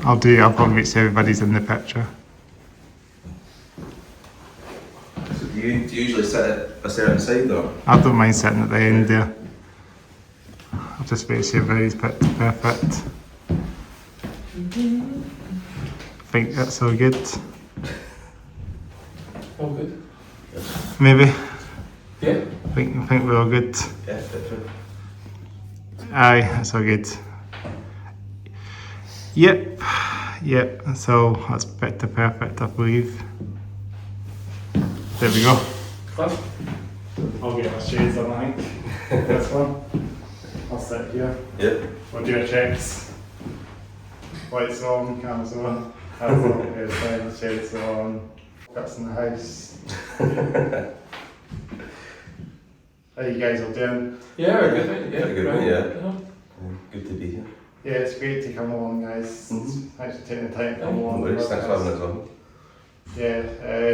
I'll probably make sure everybody's in the picture. So do you usually sit at a certain side or? I don't mind sitting at the end there. I'll just make sure everybody's perfect. I think that's all good. All good? Maybe. Yeah. I think we're all good. Yeah, different. Aye, that's all good. Yep, so that's better perfect, I believe. There we go. Class. I'll get my shades on, I think. This one. I'll sit here. Yeah. We'll do our checks. Lights on, cameras on. Hands on, hairstyle, shades on. That's in the house. How you guys all doing? Yeah, we're good, mate. Yeah, Pretty good, right. yeah. Good to be here. Yeah, it's great to come along, guys. Thanks for taking the time to come No along. worries, thanks for having us on. Yeah,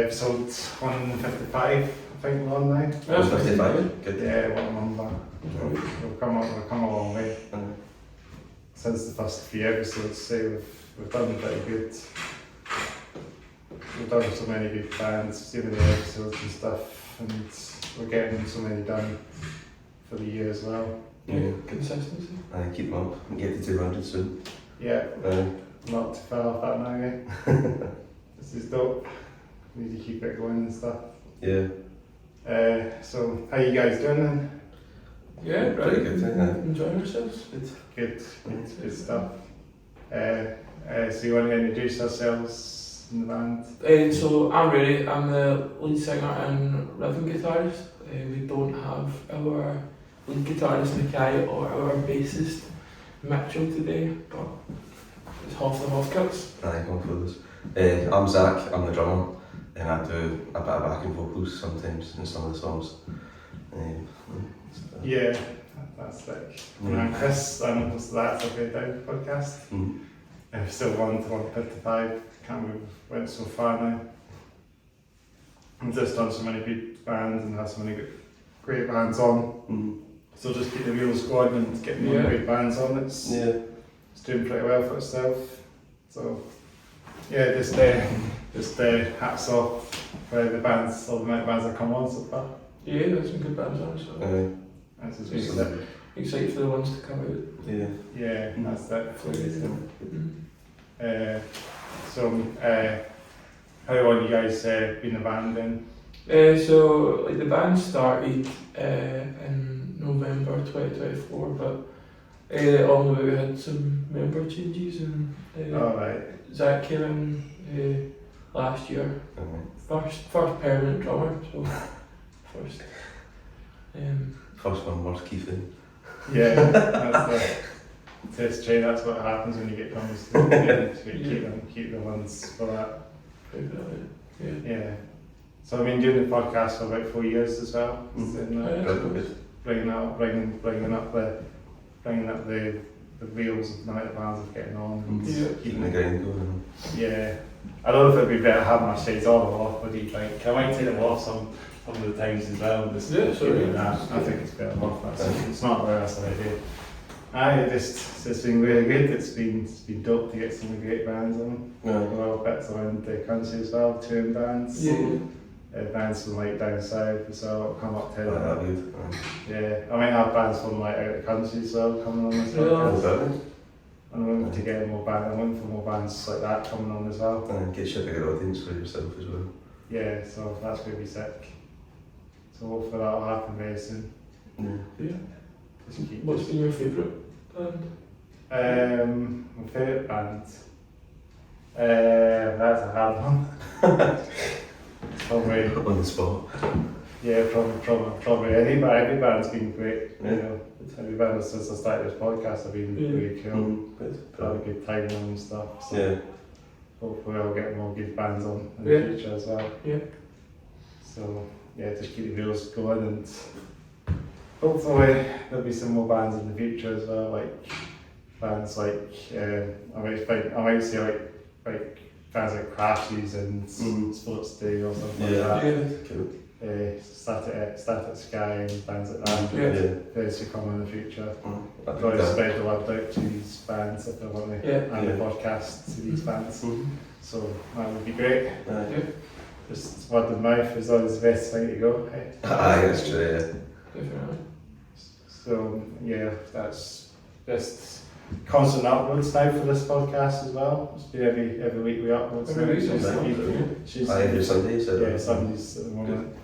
episode 155, I think we're on now. Yeah, 55, good. Yeah, what a number. We've come a long way. Since the first few episodes, say we've done pretty good. We've done so many good bands, so many episodes and stuff, and we're getting so many done for the year as well. Yeah, consistency. Keep them up and get to 200 soon. Yeah, not too far off that now, eh? This is dope. We need to keep it going and stuff. Yeah. So, how you guys doing then? Yeah, right. Pretty good, yeah. Enjoying ourselves. Good stuff. So you want to introduce yourselves in the band? So I'm Ray, I'm the lead singer and rhythm guitarist. We don't have our lead guitarist Mackay or our bassist Mitchell today, but it's half the Hawfcuts. Aye, come for this. I'm Zach, I'm the drummer, and I do a bit of backing vocals sometimes in some of the songs. Yeah, that's like. And I'm Chris, I'm most of that's a Good Down podcast. Still 1 to 155, can't believe we went so far now. I've just done so many good bands and had so many great bands on. So just keep the wheels going and getting more great bands on. It's doing pretty well for itself. So yeah, just hats off for the bands, all the amount of bands that come on so far. Yeah, there's some good bands on, so That's just really excited for the ones to come out. Yeah, that's that. So how long you guys been in the band then? So like the band started in November 2024, but along the way we had some member changes and Right. Zach came in last year. First permanent drummer, so first. First one was Keithy. Yeah, that's true. That's what happens when you get drummers. Keep the ones for that. Yeah. So I mean, doing the podcast for about 4 years as well. Bringing up the wheels of the amount of bands of getting on. And Keeping the grind going. Yeah. I don't know if it'd be better having my shades on or off. What do you think? I might take them off some of the times as well. I think it's better off. It's not where that's an idea. It's been really good. It's been dope to get some great bands on. Well, bits around the country as well, touring bands. Bands from like down south as well come up to I might have bands from like out of the country as well coming on as well. And I want to get more bands. I want for more bands like that coming on as well. And get a bigger audience for yourself as well. Yeah, so that's going to be sick. So hopefully that'll happen very soon. What's been your favourite band? My favourite band? That's a hard one. Probably on the spot. Yeah, probably every band's been great. You know, every band since I started this podcast have been really cool. Had a good time on and stuff. So hopefully I'll get more good bands on in the future as well. So just keep the wheels going and hopefully there'll be some more bands in the future as well. Like bands like I might say like bands like Crashes and Sports Day or something like that. Static Sky and bands like that. Yeah. Those to come in the future. That'd be Probably good. spread the word out to these bands if they want to, Yeah. and the podcast to these bands. Mhm. So that would be great. Aye. Just word of mouth is always the best way to go. Eh? Aye, that's true, yeah. Definitely. So yeah, that's just constant uploads now for this podcast as well. It's been every week we upload. Every week, Aye, every Sunday, so Yeah, Sundays at the moment.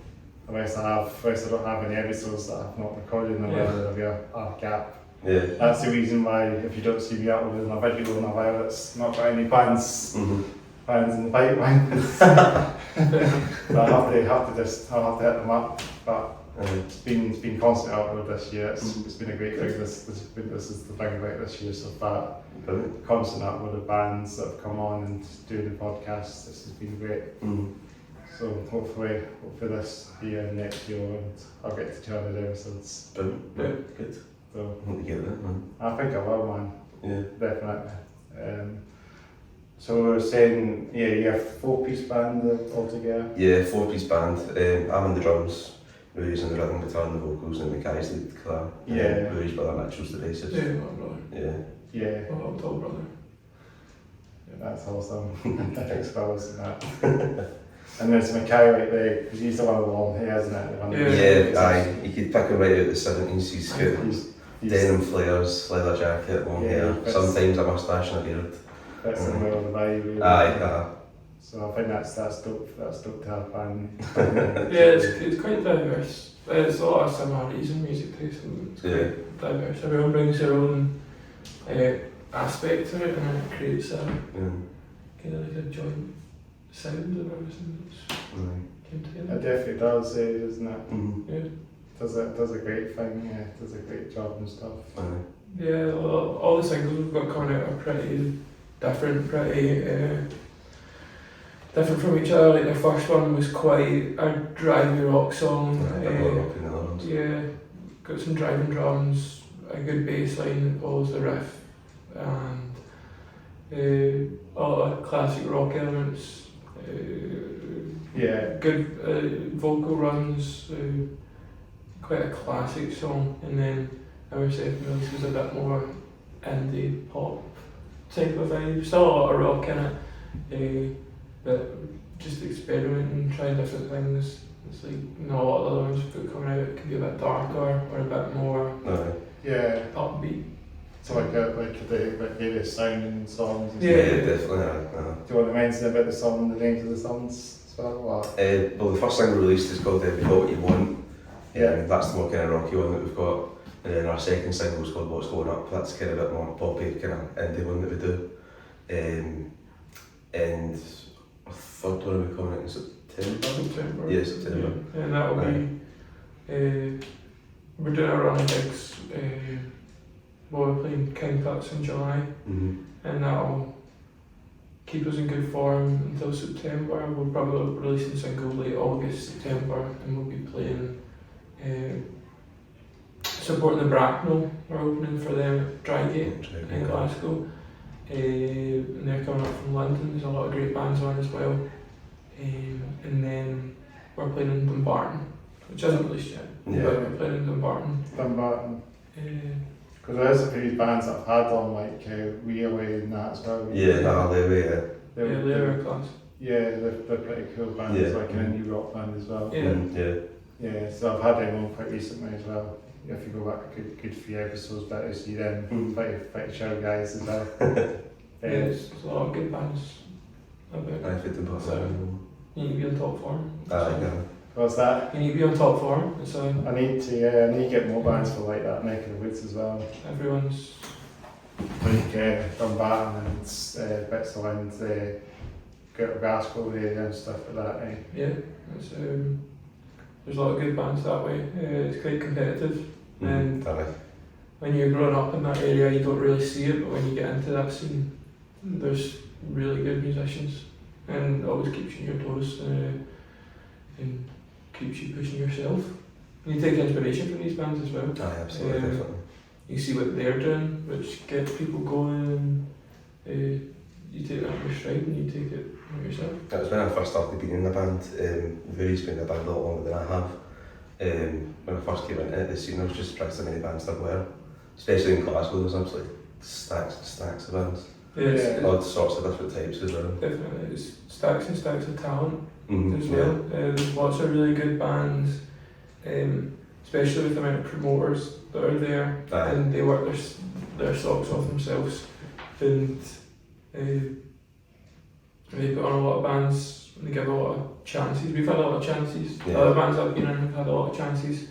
Unless I don't have any episodes that I've not recorded, then there'll be a gap. Yeah. That's the reason why if you don't see me uploading a video in a while, it's not got any bands Mm-hmm. in the pipeline. So I'll have to hit them up. But it's been constant upload this year. It's been a great thing. This is the thing about this year so far. Brilliant. Constant upload of bands that have come on and do the podcast. This has been great. Mm. So hopefully this year and next year and I'll get to 200 episodes. Brilliant. Yeah. Good. So I want to get that, man. I think I will, man. Yeah. Definitely. So we were saying, yeah, you have 4-piece band altogether. Yeah, 4-piece band. I'm on the drums. We're using the rhythm guitar and the vocals, and the guys lead the guitar. Yeah. Rory's brother Mitchell's the bassist. Yeah, my brother. Yeah. Yeah, My little brother. that's awesome. Thanks fellas and that. And there's Mackay right there, because he's the one with the long hair, isn't it? The one Yeah. Yeah, aye. You could pick him right out of the 70s. He's got He's denim flares, leather jacket, long Yeah, hair, that's- sometimes a moustache and a beard. fits in well with the vibe. Really. Aye. So I think that's dope. That's dope to have band. Yeah, it's quite diverse. There's a lot of similarities in music taste and it's Yeah. quite diverse. Everyone brings their own aspect to it and it creates a kind of like a joint sound of everything that's came It together. definitely does, doesn't it? Mm-hmm. Yeah. Does a great thing. Yeah, does a great job and stuff. Yeah, all the singles we've got coming out are pretty different, different from each other. Like the first one was quite a drivey rock song. Yeah, got some driving drums, a good bass line that follows the riff, and a lot of classic rock elements. Yeah. Good vocal runs, quite a classic song, and then our second release was a bit more indie pop type of vibe. Still a lot of rock in it, but just experimenting, trying different things. It's like not a lot of the other ones we've got coming out. It can be a bit darker or a bit more Yeah. upbeat. So like the various sounding songs. And Yeah. Yeah, definitely. Do you want to mention about the names of the songs as well? Or? Well, the first single released is called We Got What You Want. Yeah. That's the more kind of rocky one that we've got. And then our second single is called What's Going Up. That's kind of a bit more poppy, kind of indie one that we do. And our third one will be coming out in September. Yeah, September. Yeah. And that will be, we're doing a run of gigs, we're playing King Cuts in July, Mm-hmm. and that'll keep us in good form until September. We'll probably release a single late August, September, and we'll be playing, supporting the Bracknell. We're opening for them at Drygate in Glasgow. And they're coming up from London. There's a lot of great bands on as well. And then we're playing in Dumbarton, which isn't released yet. Yeah. But we're playing in Dumbarton. Dumbarton. Uh, Because there's a few bands that I've had on, like Weaway and that as well. Yeah, they're class. Yeah, they're pretty cool bands, Yeah. like an indie rock band as well. Yeah. Yeah, so I've had them on quite recently as well. If you go back a good few episodes back, you see them pretty chill guys as well. There's a lot of good bands about. I fit them So, you need to be on top form. What's that? You need to be on top form. So I need to get more bands for like that neck of the woods as well. everyone's. Like Dumbarton and bits of land, Glasgow area and stuff like that. Eh? Yeah, it's, there's a lot of good bands that way. It's quite competitive, and when you're growing up in that area, you don't really see it. But when you get into that scene, there's really good musicians, and it always keeps you on your toes and keeps you pushing yourself. And you take inspiration from these bands as well. Absolutely, definitely. You see what they're doing, which gets people going, and you take that in your stride and you you take it yourself? That was when I first started being in the band. Vary's been in the band a lot longer than I have. When I first came into it, the scene, I was just surprised how many bands there were. Especially in Glasgow, there's absolutely stacks and stacks of bands. Yeah, All sorts of different types as well. definitely. It's stacks and stacks of talent Mm-hmm. as well. There's lots of really good bands, especially with the amount of promoters that are there, Aye. and they work their socks off themselves, and they put on a lot of bands, and they give a lot of chances. We've had a lot of chances. Yeah. Other bands I've been in have had a lot of chances.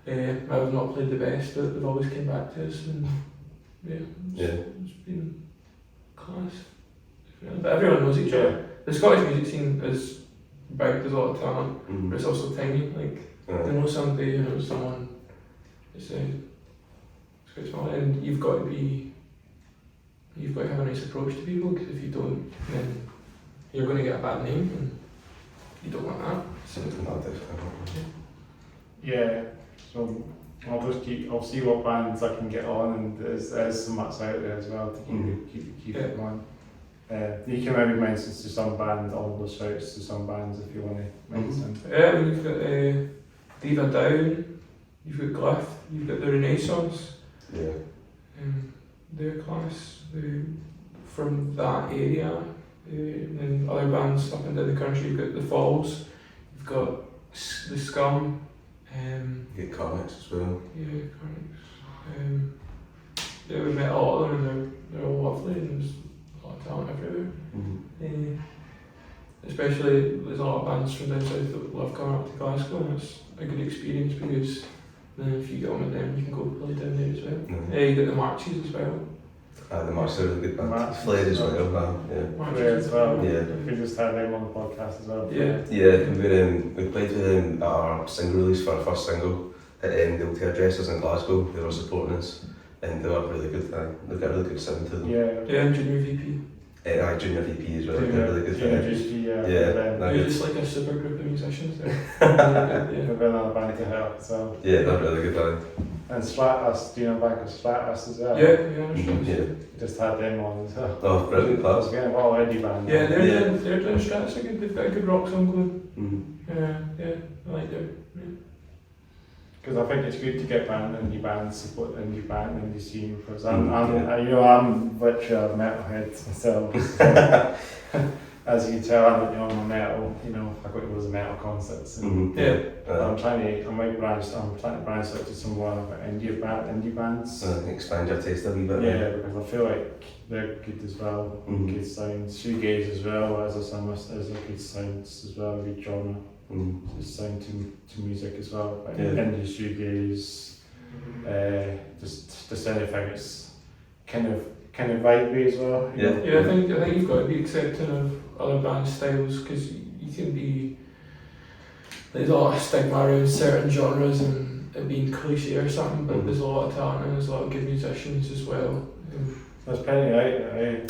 I've not played the best, but they've always came back to us, and it's been class. But everyone knows each other. The Scottish music scene is big, there's a lot of talent, Mm-hmm. but it's also tiny. Like, you know somebody, you know someone, it's quite small, and you've got to have a nice approach to people, because if you don't, then you're going to get a bad name, and you don't want that. So, Yeah, so I'll see what bands I can get on, and there's so much out there as well to keep it going. You can maybe mention to some bands, all those shouts to some bands if you want to mention. yeah, I mean, you've got Diva Down, you've got Glyph, you've got the Renaissance, Yeah. their class from that area, and other bands up and down the country. You've got the Falls, you've got the Scum, You get comics as well. yeah, Carnix. Yeah, we've met a lot of them, and they're all lovely, and there's a lot of talent everywhere. Mm-hmm. Especially there's a lot of bands from down south that love coming up to Glasgow, and it's a good experience, because then if you get on with them, you can go play down there as well. Mm-hmm. You get the Marches as well. The Marks are a really good band. Marks Flair as as well, well. yeah. Marches as well. Yeah. We just had them on the podcast as well. Yeah. Yeah, we played with them at our single release for our first single at the Old Hairdressers in Glasgow. They were supporting us, and they were really good. They've got a really good sound to them. Yeah. And Junior VP. Junior VP as well. They're really good. Yeah. They're just like a super group of musicians there. We've been on a band to help, so. Yeah, they're really good band. And Stratus, do you know back of Stratus as well? Yeah. Just had them on as well. Oh, brilliant class. It's kind of all indie band. Yeah, they're doing Stratus are good. They've got a good rock song going. Mm-hmm. Yeah, I like their. Because I think it's good to get indie bands support the indie scene, because I'm literally a metalhead myself. So, as you can tell, I'm a metal. I go to those metal concerts. And I'm trying to branch out to some more of indie bands. Expand your taste a wee bit. Yeah, because I feel like they're good as well. Good sounds. Shoegaze as well as a good sounds as well. Good genre. Just sound to music as well. Like indie shoegaze. Just anything. It's kind of vibey as well. Yeah, I think you've got to be accepting of other band styles, because you can be. There's a lot of stigma around certain genres and it being cliche or something, but there's a lot of talent and there's a lot of good musicians as well. There's plenty out there.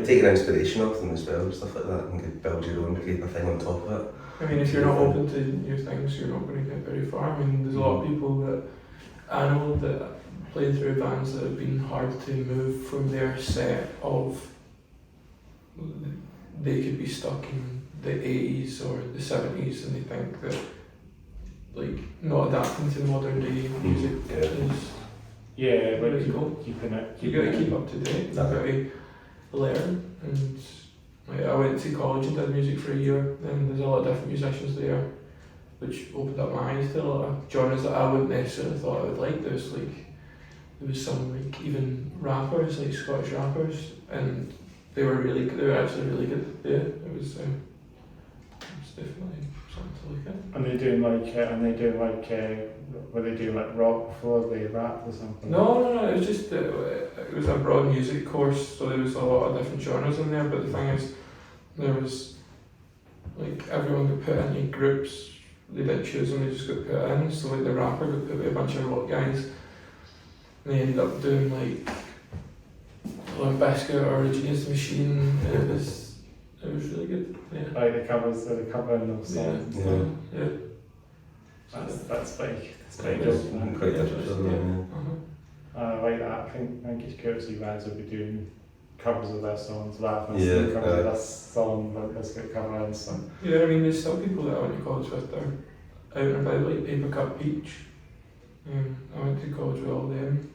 Taking inspiration off them as well and stuff like that, and could build your own creative thing on top of it. I mean, if you're not open to new things, you're not going to get very far. I mean, there's a lot of people that I know that play through bands that have been hard to move from their set of. They could be stuck in the 80s or the 70s, and they think that not adapting to modern day music is really cool. Keeping it. You got to keep up to date. You've got to learn. And I went to college and did music for a year, and there's a lot of different musicians there, which opened up my eyes to a lot of genres that I wouldn't necessarily thought I would like. There was some even rappers, like Scottish rappers, and they were actually really good. Yeah, it was definitely something to look at. And were they doing rock before they rap or something? No, it was just it was a broad music course, so there was a lot of different genres in there. But the thing is, there was everyone got put into groups. They didn't choose them; they just got put in. So the rapper got put with a bunch of rock guys. And they ended up doing Limp Bizkit or Rage Against the Machine. It was really good. Yeah. The covering those songs. Yeah. That's big. That's big. Quite different. I like that. I think it's cool to see bands will be doing covers of their songs, laughing Yeah, at covers of this song, but it's got cover and stuff. Yeah, I mean, there's still people that I went to college with that are out and about, like Paper Cut Peach. I went to college with all them,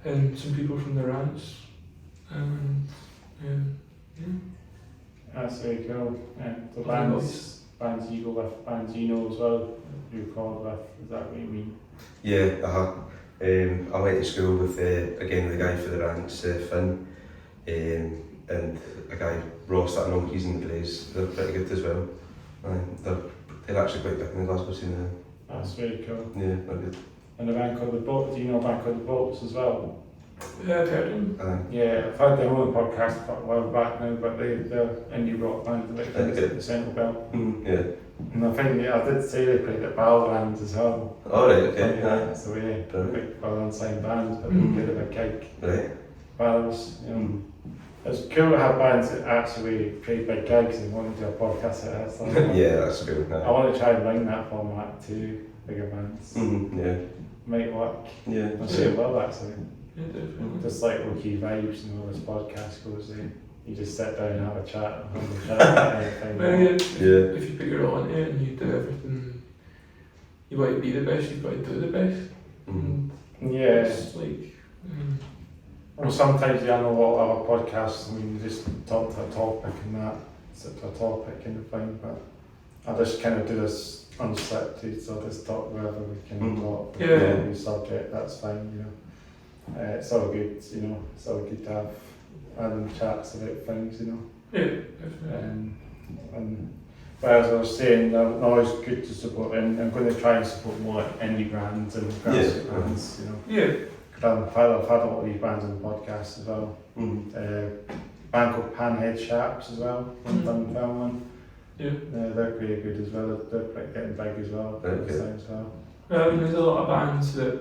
and some people from the Rants. And yeah. That's very cool. The Lovely bands you go with, bands you know as well, you called with, is that what you mean? Yeah, I went to school with, again, the guy for the Rants, Finn, and a guy, Ross, that I know, he's in the Blaze. They're pretty good as well. They're actually quite big in the Glasgow scene now. That's very cool. Yeah, they're good. And a band called The Boat, do you know a band called The Boats as well? Yeah, I've heard them. Yeah, I've had them on the podcast for a while back now, but they're indie rock band, like the Central Belt. Yeah. And I think, I did say they played at Bands as well. Oh, right, okay. Yeah, so yeah, Brilliant. well unsigned bands, but Mhm. they did a big gig. Right. Bands, you know. It's cool to have bands that actually play big gigs and want to do a podcast at that. So Yeah, that's good. I want to try and bring that format to bigger bands. Yeah. Might work. Yeah. I'm sure it will actually. Yeah, definitely. Just like Low-Key Vibes and all this podcast goes there. You just sit down and have a chat and have a chat about anything. Well, yeah, Yeah. if you put your all into it and you do everything, you want to be the best, you've got to do the best. And Yeah. it's like, Well, sometimes I know what other podcasts, I mean, you just talk to a topic and that, sit to a topic kind of thing, but I just kind of do this unscripted, so I just talk wherever we can talk. Yeah. Any subject, that's fine, you know. It's all good, you know, it's all good to have random chats about things, you know. yeah, definitely. But as I was saying, I'm always good to support, and I'm going to try and support more indie bands and grassroots bands, you know. Yeah. I've had a lot of these bands on the podcast as well. Band called Panhead Sharps as well, from Dunfermline. Yeah. They're pretty good as well, they're getting big as well. Okay. As well. Well, I mean, there's a lot of bands that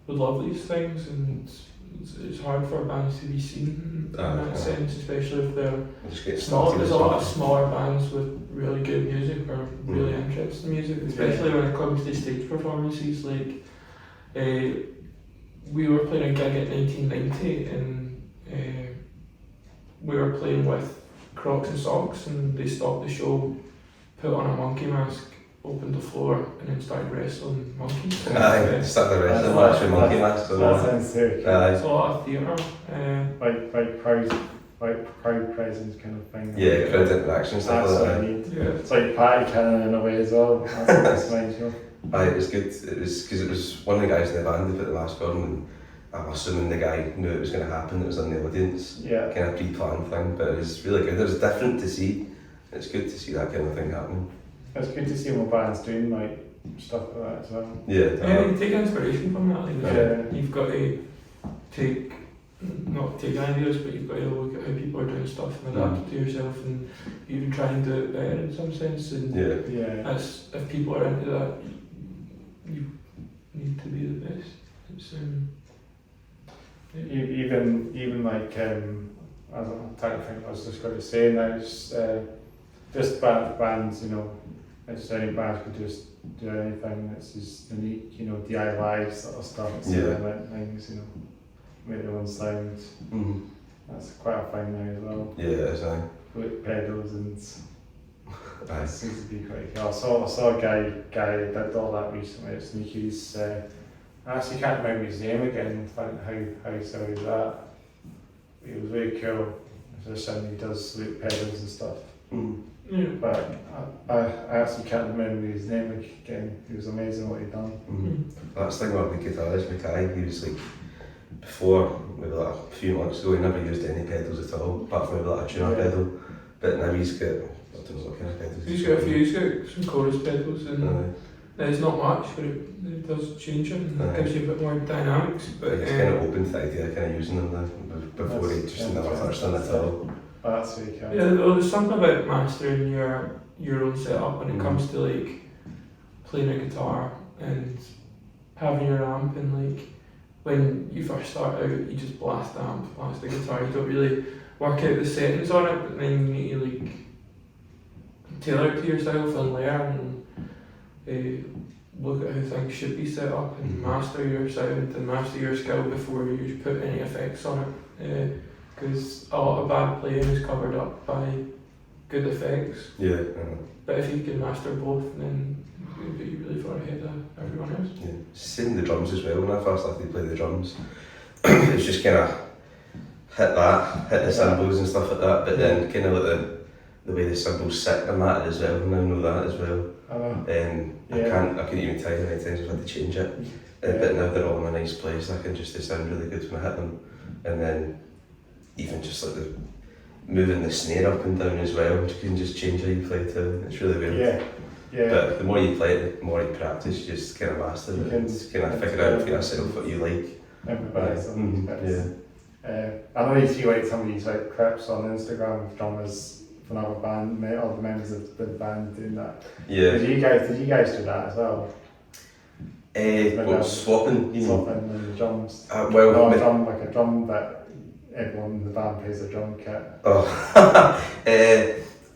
would love these things, and it's hard for bands to be seen in that sense, especially if they're Just get small. started There's as a lot well. of smaller bands with really good music or really interesting music, especially when it comes to stage performances. Like, we were playing a gig at 1990 and we were playing with Crocs and socks, and they stopped the show, put on a monkey mask, opened the floor, and then started wrestling monkeys. Aye, start the wrestling match with monkey masks. That sounds sick. Aye. It's a lot of theatre. Crowd presence kind of thing. Yeah, crowd interaction, stuff That's like what I that. need. Yeah. It's like party cannon in a way as well. That's what this reminds me of. Aye, it was good. It was because it was one of the guys in the band who put the mask on, and I'm assuming the guy knew it was going to happen. It was in the audience, Yeah. kind of pre-planned thing, but it was really good. It was different to see. It's good to see that kind of thing happening. It's good to see more bands doing like stuff like that as well. Yeah. You take inspiration from that. Like, Yeah. You've got to not take ideas, but you've got to look at how people are doing stuff and adapt it to yourself, and even try and do it better in some sense. And Yeah. Yeah. that's, if people are into that, you need to be the best. It's Even like I don't know, I'm trying to think what I was just going to say now. Just bands, you know, it's any band could just do anything that's just unique, you know, DIY sort of stuff, experiment things, you know, make their own sound. That's quite a thing now as well. Yeah, it's aye. With pedals and Aye. it seems to be quite cool. I saw a guy who did all that recently. It's Sneaky's. I actually can't remember his name again. How he said that. He was really cool. Musician. He does loop pedals and stuff. yeah. But I actually can't remember his name again. He was amazing what he done. That's the thing with the guitarist, Mackay, he was like, before, maybe like a few months ago, he never used any pedals at all, apart from maybe like a tuner pedal. But now he's got, I don't know what kind of pedals He's got a few. He's got some chorus pedals, and there's not much, but it does change it and gives you a bit more dynamics. But he's kind of open to the idea of kind of using them now, before he just never touched them at all. That's really cool. yeah, there's something about mastering your own setup when it comes to like playing a guitar and having your amp, and like when you first start out, you just blast the amp, blast the guitar. You don't really work out the settings on it, but then you need to like tailor it to yourself and learn and look at how things should be set up and master your sound and master your skill before you put any effects on it. because a lot of bad playing is covered up by good effects. Yeah. But if you can master both, then you'll be really far ahead of everyone else. Yeah. Same with the drums as well. When I first started to play the drums, it was just kind of hit the cymbals and stuff like that. But then kind of like the way the cymbals sit and that as well. And I know that as well. I couldn't even tell you how many times I've had to change it. But now they're all in a nice place. I can just, they sound really good when I hit them. And then even just like the moving the snare up and down as well, you can just change how you play too. It's really weird. Yeah. But the more you play it, the more you practice, you just kind of master it. You just kind of figure out for yourself what you like. Everybody's on I know you see like some of these like clips on Instagram of drummers from other band, all the members of the band doing that. Yeah. Did you guys do that as well? Swapping, you know. Swapping the drums. A drum that everyone in the band plays a drum kit.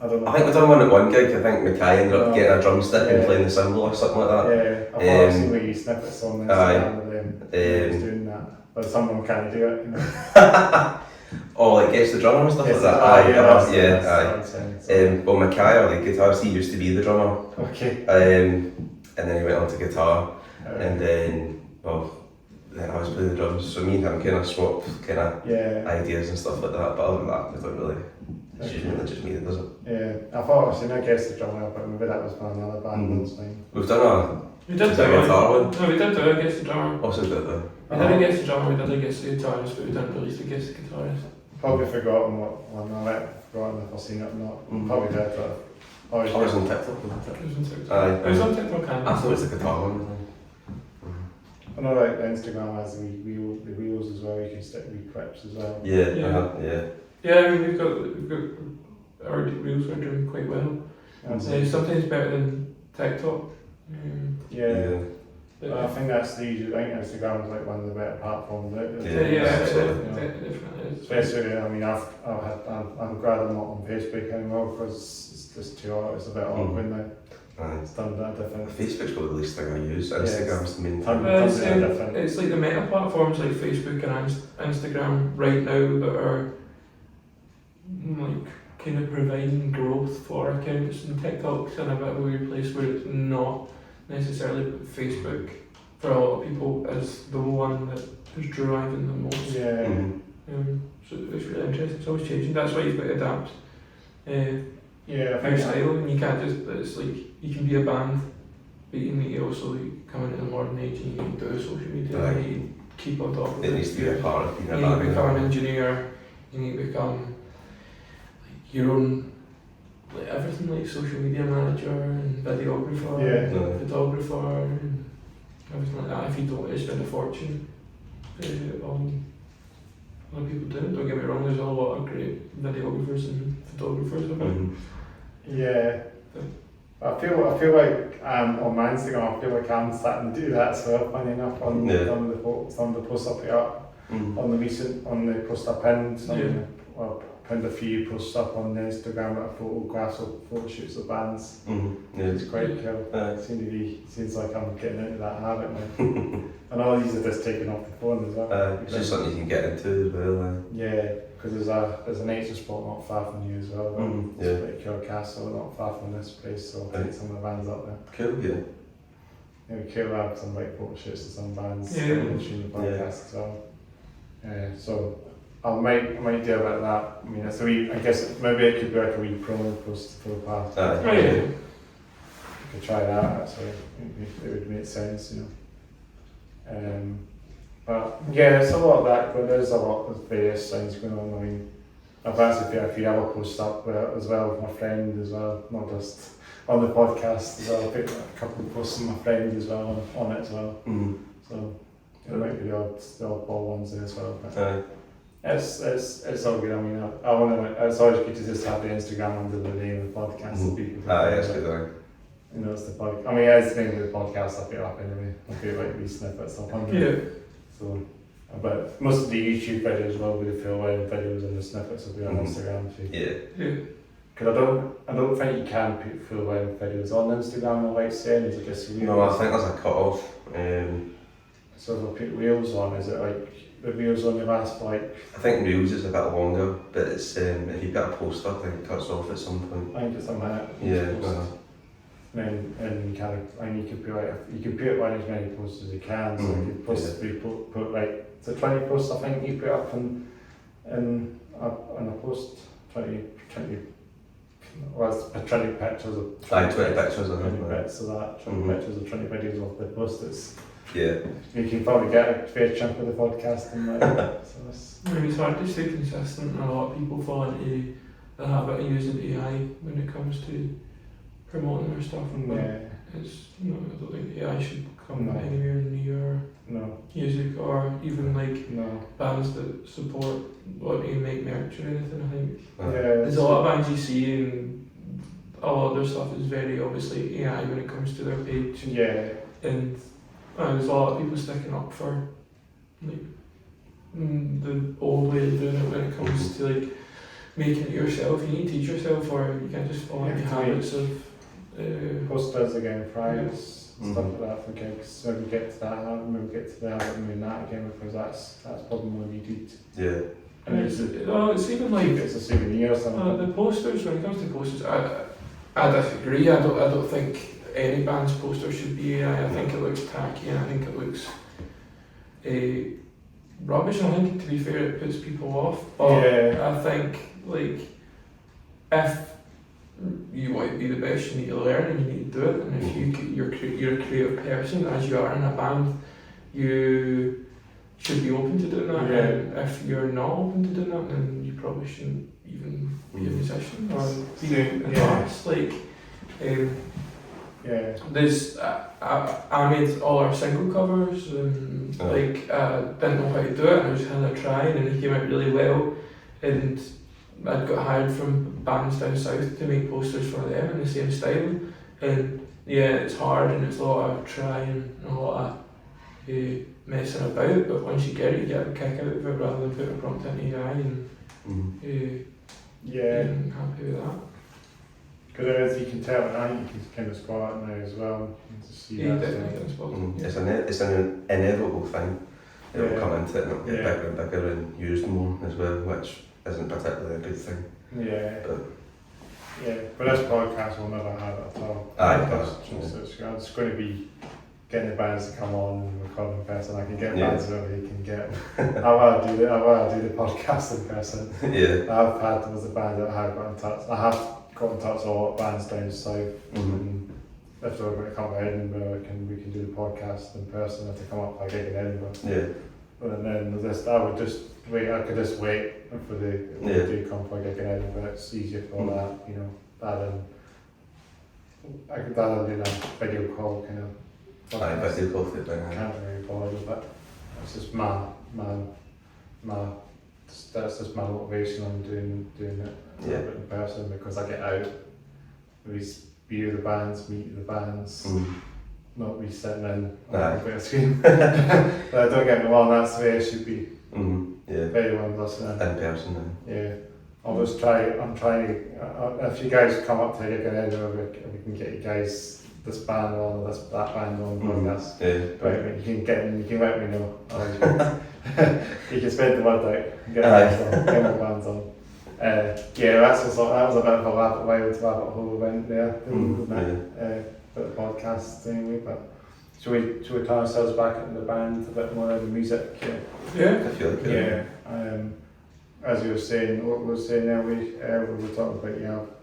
I don't know. I think we done one at one gig. I think Mackay ended up getting a drumstick and playing the cymbal or something like that. Yeah, I've always seen where you snippets on Instagram of them doing that. But some of them can't do it, you know. Like Guess the Drummer and stuff like that. Well, Mackay, or the guitarist, he used to be the drummer. Okay. And then he went on to guitar. And then I was playing the drums. So me and him kind of swapped ideas and stuff like that. But other than that, we don't really. It's usually just me that does it. Yeah, I thought I seen a Guess the Drummer, but maybe that was from another band. We've done We did do a guitar one. No, we did do a Guess the Drummer. Also did that. We did a Guess the Drummer, we did a Guess the Guitarist, but we didn't release a Guess the Guitarist. Probably forgotten what one forgotten if I've seen it or not. Probably did, but I was on TikTok. It was on TikTok. It was on TikTok. I thought it was a guitar one. I know like Instagram has the wheels as well, you can stick wee clips as well. Yeah, I mean, we've got our reels are doing quite well. Sometimes better than TikTok. But I think that's the usual. I think Instagram is like one of the better platforms. Definitely. Especially, I mean, I'm glad I'm not on Facebook anymore because it's just too hard. It's a bit awkward now. It's done that different. Facebook's probably the least thing I use. Instagram's the main thing. It's like the meta platforms like Facebook and Instagram right now that are like kind of providing growth for accounts, and TikTok's in a bit of a weird place where it's not necessarily Facebook for a lot of people as the one that is driving the most. So it's really interesting. It's always changing. That's why you've got to adapt. Your style, and you can't just. It's like you can be a band, but you need to also come into the modern age and you need to do social media. You need to keep on top of it. It needs to be a part of being a band. You need to become an engineer. You need to become your own, like everything, like social media manager and videographer, photographer, and everything like that. If you don't, it's been a fortune. A lot of people do it. Don't get me wrong. There's a lot of great videographers and photographers of it. Yeah, I feel like on my Instagram, I feel like I'm starting to do that as well. Funny enough, on some of the posts I put up on the post I pinned. Well, pinned a few posts up on the Instagram that are photographs of photo shoots of bands. It's quite cool. Seems like I'm getting into that habit now. And all these are just taken off the phone as well. It's just something you can get into as well. Yeah, because there's a nature spot not far from you as well. It's like Kill Castle, not far from this place, so I'll take some of the bands up there. Cool, yeah. We could have some like photo shoots of some bands and stream the podcast as well. So I might do a bit of that. I mean, it's I guess maybe it could be like a wee promo post for the past. You could try that actually. It would make sense, you know. But yeah, there's a lot of that, but there's a lot of various things going on. I mean, I've actually put a few other posts up as well with my friend as well, not just on the podcast as well. I put a couple of posts with my friend as well on it as well. So it might be the oddball ones there as well. But it's all good. I mean, it's always good to just have the Instagram under the name of the podcast. So people that's good. You know, it's the podcast. I mean, it's the name of the podcast. I put it up anyway. I put like wee snippets up on there. So, but most of the YouTube videos will be the full length videos, and the snippets will be on Instagram too. Because I don't think you can put full length videos on Instagram or like saying, is it just reels? No, I think there's a cut off. So if I put reels on, is it like the reels only last for like, I think reels is a bit longer, but it's if you put a poster, then it cuts off at some point. I think it's a minute. Yeah. And you can put like, you can put like as many posts as you can. So you could possibly put like, it's a 20 posts I think you put up in a post, 20 well, it's 20 pictures of 20 pictures of 20 them. bits of that, 20 pictures of 20 videos of the post. It's, Yeah. you can probably get a fair chunk of the podcast in that. So it's, I mean, it's hard to stay consistent, and a lot of people fall into the habit of using AI when it comes to promoting their stuff. But it's, I don't think AI should come anywhere near music or even like bands that support what you make merch or anything. I think there's a lot of bands you see, and a lot of their stuff is very obviously AI when it comes to their page. And there's a lot of people sticking up for like the old way of doing it when it comes to like making it yourself. You need to teach yourself, or you can't just follow the habits of posters again, flyers, stuff like that for gigs. Maybe get to that habit, maybe get to the habit and doing that again, because that's probably more needed. Yeah. And it's even like it's a souvenir or something. The posters, when it comes to posters, I disagree. I don't think any band's poster should be AI. I think it looks tacky, and I think it looks rubbish. And I think, to be fair, it puts people off. But I think like if you want to be the best, you need to learn and you need to do it. And if you're a creative person, as you are in a band, you should be open to doing that. And if you're not open to doing that, then you probably shouldn't even be a musician or be an artist. Like, there's I made all our single covers, and didn't know how to do it, and I was kind of trying, and it came out really well. And I'd got hired from bands down south to make posters for them in the same style. And it's hard, and it's a lot of trying and a lot of messing about, but once you get it, you get a kick out of it rather than put a prompt into AI, and I'm happy with that. Because as you can tell, I think you can kind of spot it now as well. Definitely can spot it. It's an inevitable thing. It will come into it, and it'll get bigger and bigger and used more as well, which isn't particularly a good thing. But this podcast will never have it at all. It's going to be getting the bands to come on and record in person. I can get bands wherever you can get them. I want to do the podcast in person. I've had there was a band that I have got in touch. I have got in touch with a lot of bands down south. And if they're going to come to Edinburgh, we can do the podcast in person if they come up for a gig in Edinburgh. And then I would just wait. I could just wait for the do come for a gig in Edinburgh. It's easier for that, I could rather do a video call kind of. Video call for I can't really bother, but it's just that's just my motivation on doing it in person, because I get out, we view the bands, meet the bands. Not be sitting in on a bit of screen. But don't get me wrong, that's the way it should be. Very well listening. In person. I'm trying to, if you guys come up to a gig in Edinburgh, we can get you guys this band on, or that band on podcast. You can let me know. You can spread the word out and get more bands on. That was a bit of a wild rabbit hole we went there, for the podcast anyway. But should we turn ourselves back into the band a bit more of the music? I feel like it. As you were saying, what we were saying there, we were talking about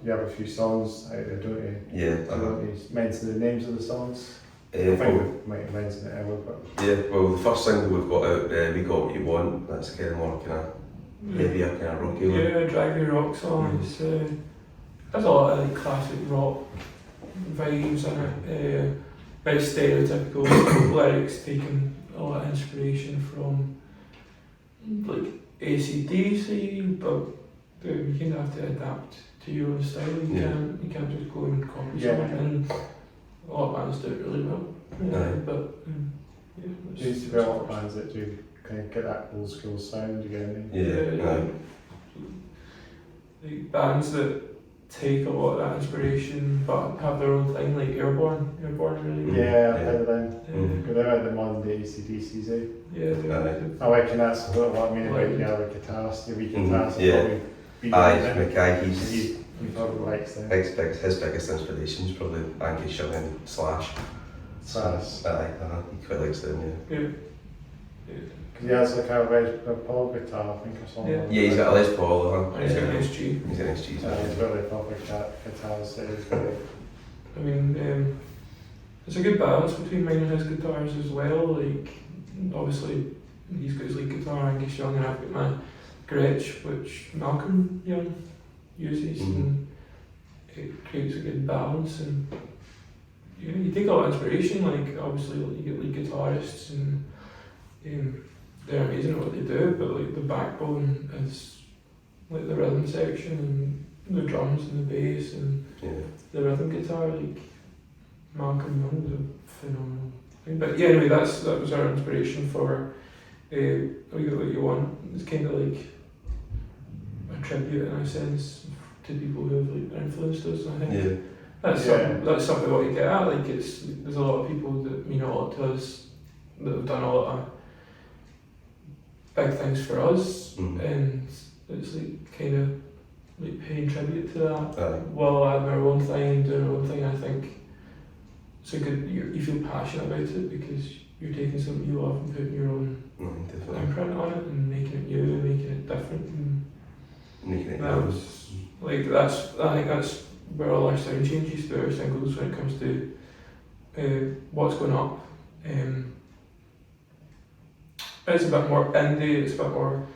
you have a few songs out there, don't you? Don't you mention the names of the songs? I think we might have mentioned it earlier, but well, the first single we've got out, We Got What You Want, that's kind of more kind of heavier, kind of rocky one. Drive Your Rock song. There's a lot of like classic rock vibes in it. Very stereotypical lyrics, taking a lot of inspiration from like AC/DC, but you kind of have to adapt to your own style. You can't just go and copy something. And a lot of bands do it really well. There used to be a lot of bands that do kind of get that old school sound again. Like bands that take a lot of that inspiration but have their own thing, like Airborne really. Yeah, I played with them. Mhm. They're like the modern day AC/DCs, eh? Yeah, I reckon that's what I mean about Like- the other guitars, the wee Mhm, guitars. yeah. Probably be Aye, them. Mackay, And he's he probably likes them. his biggest inspiration is probably Angus Young and Slash. Slash. Aye, he quite likes them, yeah. yeah. Because he has like a Paul guitar, I think, or something. Yeah. like Yeah, he's that. got a Les Paul, And he's got an SG. He's got an SG. He's really proper guitars, so he's very... I mean, it's a good balance between mine and his guitars as well. Like, obviously, he's got his lead guitar, Angus Young, and I've got my Gretsch, which Malcolm Young uses, and it creates a good balance. And you take a lot of inspiration. Like, obviously, like, you get lead guitarists, and they're amazing at what they do. But like the backbone is like the rhythm section and the drums and the bass and the rhythm guitar. Like Malcolm Young was a phenomenal thing. But yeah, anyway, that was our inspiration for We Got What You Want. It's kind of like a tribute in a sense to people who have like influenced us. And I think that's something what you get at. Like there's a lot of people that mean a lot to us that have done a lot of big things for us, and it's like kind of like paying tribute to that. While having our own thing and doing our own thing, I think it's a good. You feel passionate about it because you're taking something you love and putting your own imprint on it and making it new, making it different. And making it yours. Like I think that's where all our sound changes through our singles when it comes to what's going up. It's a bit more indie. It's a bit more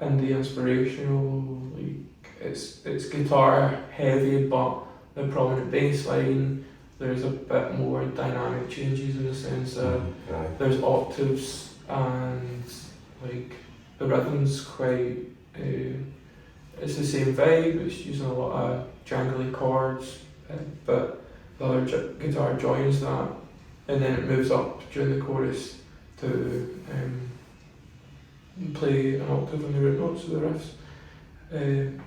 indie inspirational. Like it's guitar heavy, but the prominent bass line. There's a bit more dynamic changes in the sense that there's octaves and like the rhythm's quite. It's the same vibe. It's using a lot of jangly chords, but the other guitar joins that, and then it moves up during the chorus to play an octave on the root notes of the riffs, and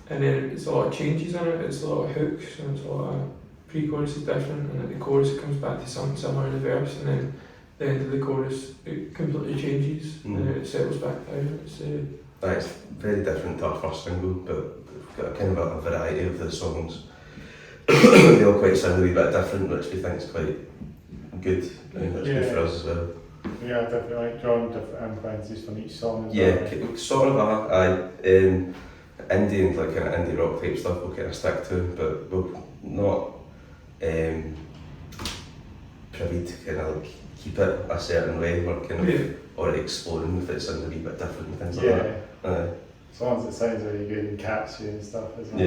then it's a lot of changes in it. It's a lot of hooks and it's a lot of pre-chorus is different, and at the chorus it comes back to somewhere in the verse, and then the end of the chorus it completely changes and then it settles back down. It's very different to our first single, but we've got kind of a variety of the songs. They all quite sound a wee bit different, which we think is quite good, and it's good for us as well. Yeah, definitely like drawing different influences from each song as well. Yeah, sort of indie and like kind of indie rock type stuff we'll kind of stick to, but we'll not privy to kind of like keep it a certain way. We're kind of already exploring if it sounds a wee bit different and things like that. As long as it sounds really good and catchy and stuff as well.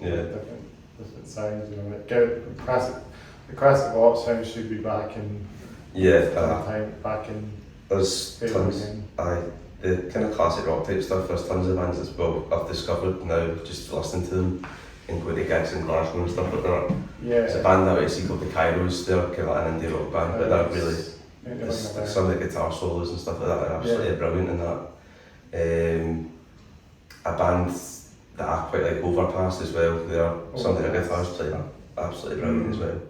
Different sounds, you know, like the classic rock sound should be back in back in there's tons the kind of classic rock type stuff, there's tons of bands as well I've discovered now just listening to them and going to gigs in Glasgow and stuff like that. It's a band that I see called the Kairos. They're kind of like an indie rock band, but they're really some of the guitar solos and stuff like that are absolutely brilliant in that. A band that I quite like, Overpass as well. Some of their guitars play are absolutely brilliant as well,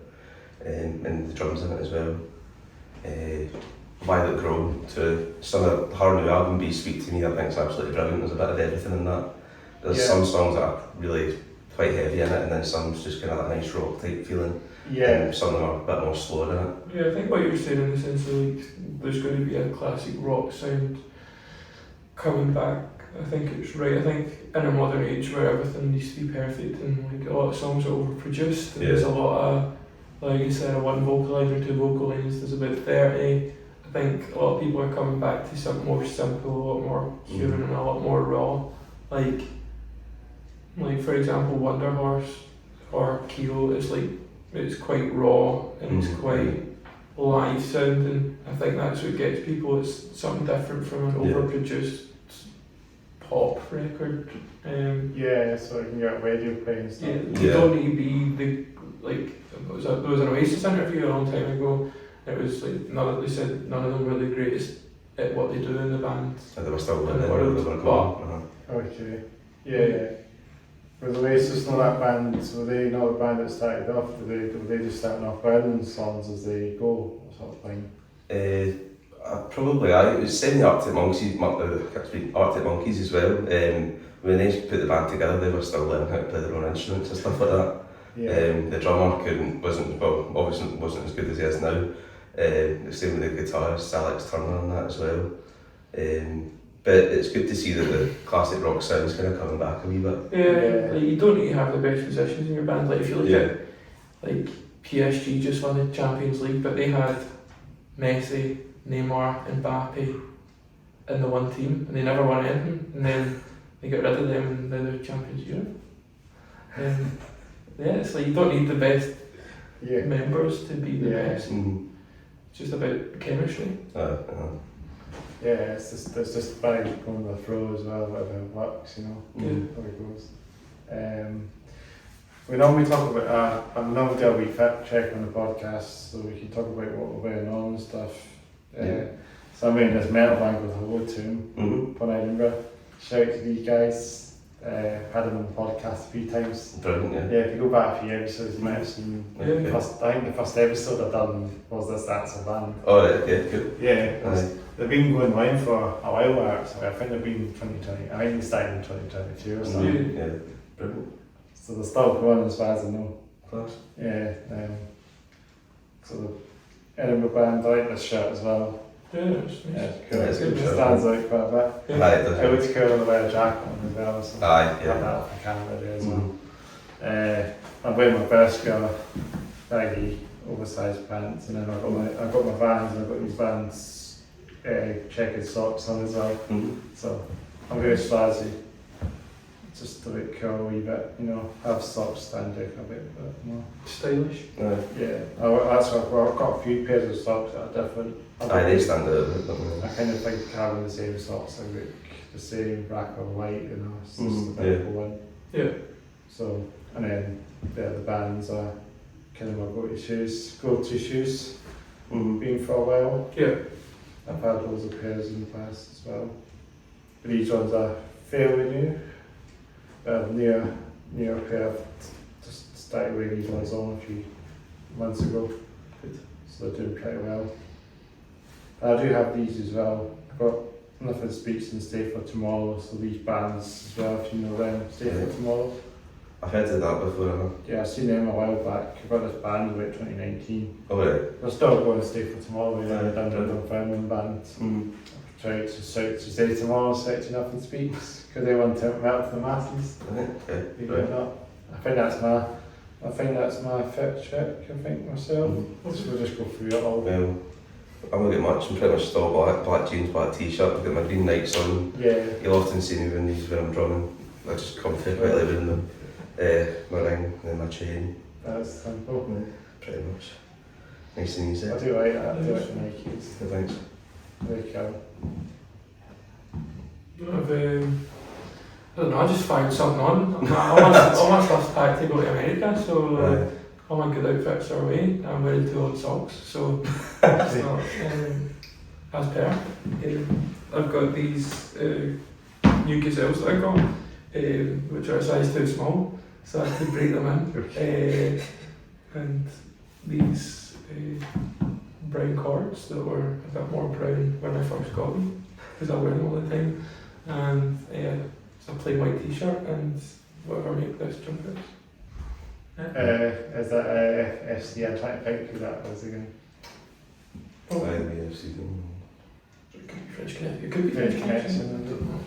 and the drums in it as well. Violet Grow, to some of her new album Be Sweet to Me, I think it's absolutely brilliant. There's a bit of everything in that. There's some songs that are really quite heavy in it, and then some's just kind of that nice rock type feeling. And some of them are a bit more slower in it. Yeah, I think what you're saying in the sense of like there's going to be a classic rock sound coming back. I think it's right. I think in a modern age where everything needs to be perfect and like a lot of songs are overproduced, and there's a lot of, like you said, one vocal line or two vocal lines, there's about 30. I think a lot of people are coming back to something more simple, a lot more human and a lot more raw. Like for example, Wonder Horse or Keel, it's quite raw and it's quite live sounding. I think that's what gets people. It's something different from an overproduced pop record. So you can get radio playing and stuff. You don't need to be there was an Oasis interview a long time ago. It was like they said none of them were the greatest at what they do in the band. And they were still in the world. world. Okay. Were the Oasis not that band? Were they not the band that started off? Were they just starting off learning songs as they go, sort of thing? Probably it was semi Arctic Monkeys as well. When they put the band together, they were still learning how to play their own instruments and stuff like that. Yeah. The drummer obviously wasn't as good as he is now. The same with the guitarist, Alex Turner and that as well. But it's good to see that the classic rock sound is kind of coming back a wee bit. Yeah, like you don't need to have the best musicians in your band. Like if you look at like PSG just won the Champions League, but they had Messi, Neymar, and Mbappe in the one team, and they never won anything. And then they got rid of them, and they're the champions of Europe. Yeah, it's like you don't need the best members to be the best. Mm. It's just about chemistry. Yeah, it's just by going with the flow as well, whatever works, you know, how it goes. We normally talk about, I'm normally do a wee fact check on the podcast, so we can talk about what we're wearing on and stuff. So I'm wearing this metal band with Hello to him from Edinburgh. Shout out to these guys. Had them on the podcast a few times. Brilliant, yeah. Yeah, if you go back a few episodes, you might have seen I think the first episode I done was this That's a Band. Oh, right, yeah, cool. Yeah, they've been going on for a while actually. I think they've been 2020. I think they started in 2022 or something. Yeah, brilliant. So they're still going as far as I know. Class. Yeah, so the Edinburgh band, I like this shirt as well. Yeah, it's nice. Yeah, cool. Yeah, it's It good shirt. stands out quite a bit. Aye, it does. It looks cool to wear a jacket on as well, so Aye, I have that yeah. off the camera there as well. I'm wearing my Bershka baggy oversized pants, and then I've got my Vans, and I've got these Vans checkered socks on as well. So I'm very snazzy, just a bit cool, a wee bit, you know, have socks stand out a bit more. Stylish. Yeah, that's why I've got a few pairs of socks that are different. Aye, they stand out a bit, don't I kind of think having the same socks, I look the same black or white, you know, it's just a bit of one. Yeah. So, and then the bands are kind of my go-to shoes, been for a while. Yeah. I've had loads of pairs in the past as well. But these ones are fairly new. Near pair, I've just started wearing these ones on a few months ago. So they're doing pretty well. I do have these as well. I've got Nothing Speaks and Stay for Tomorrow, so these bands as well, if you know them, Stay for Tomorrow. I've heard of that before, Yeah, I've seen them a while back. I've got this band about 2019. Oh, right. We're still going to Stay for Tomorrow, you know, Yeah, down to Dunfermline band. I've tried to shout to Stay Tomorrow, shout to Nothing Speaks, because they want to melt the masses. Okay, Believe it or not. I think that's my fit check, I think, myself. So we'll just go through it all. Well, I'm not get much. I'm pretty much still black jeans, black t-shirt. I've got my green Nikes on. Yeah. You'll often see me wearing these when I'm drumming. I just comfy, quite like wearing them. My ring, and then my chain. That's simple. Pretty much. Nice and easy. I do like that. I do like the Nikes. Thanks. Very cool. I don't know, I just found something on. All my stuff's packed to go to America, so all my good outfits are away. I'm wearing 2 old socks, so as per. I've got these new gazelles that I got, which are a size too small, so I had to break them in. And these brown cords that were a bit more brown when I first got them, because I wear them all the time. And so I play white t-shirt and whatever make this jumper. Is that FC? I'm trying to think who that was again. I've seen them. It could be French Connection. It could be French French Connection. Connection.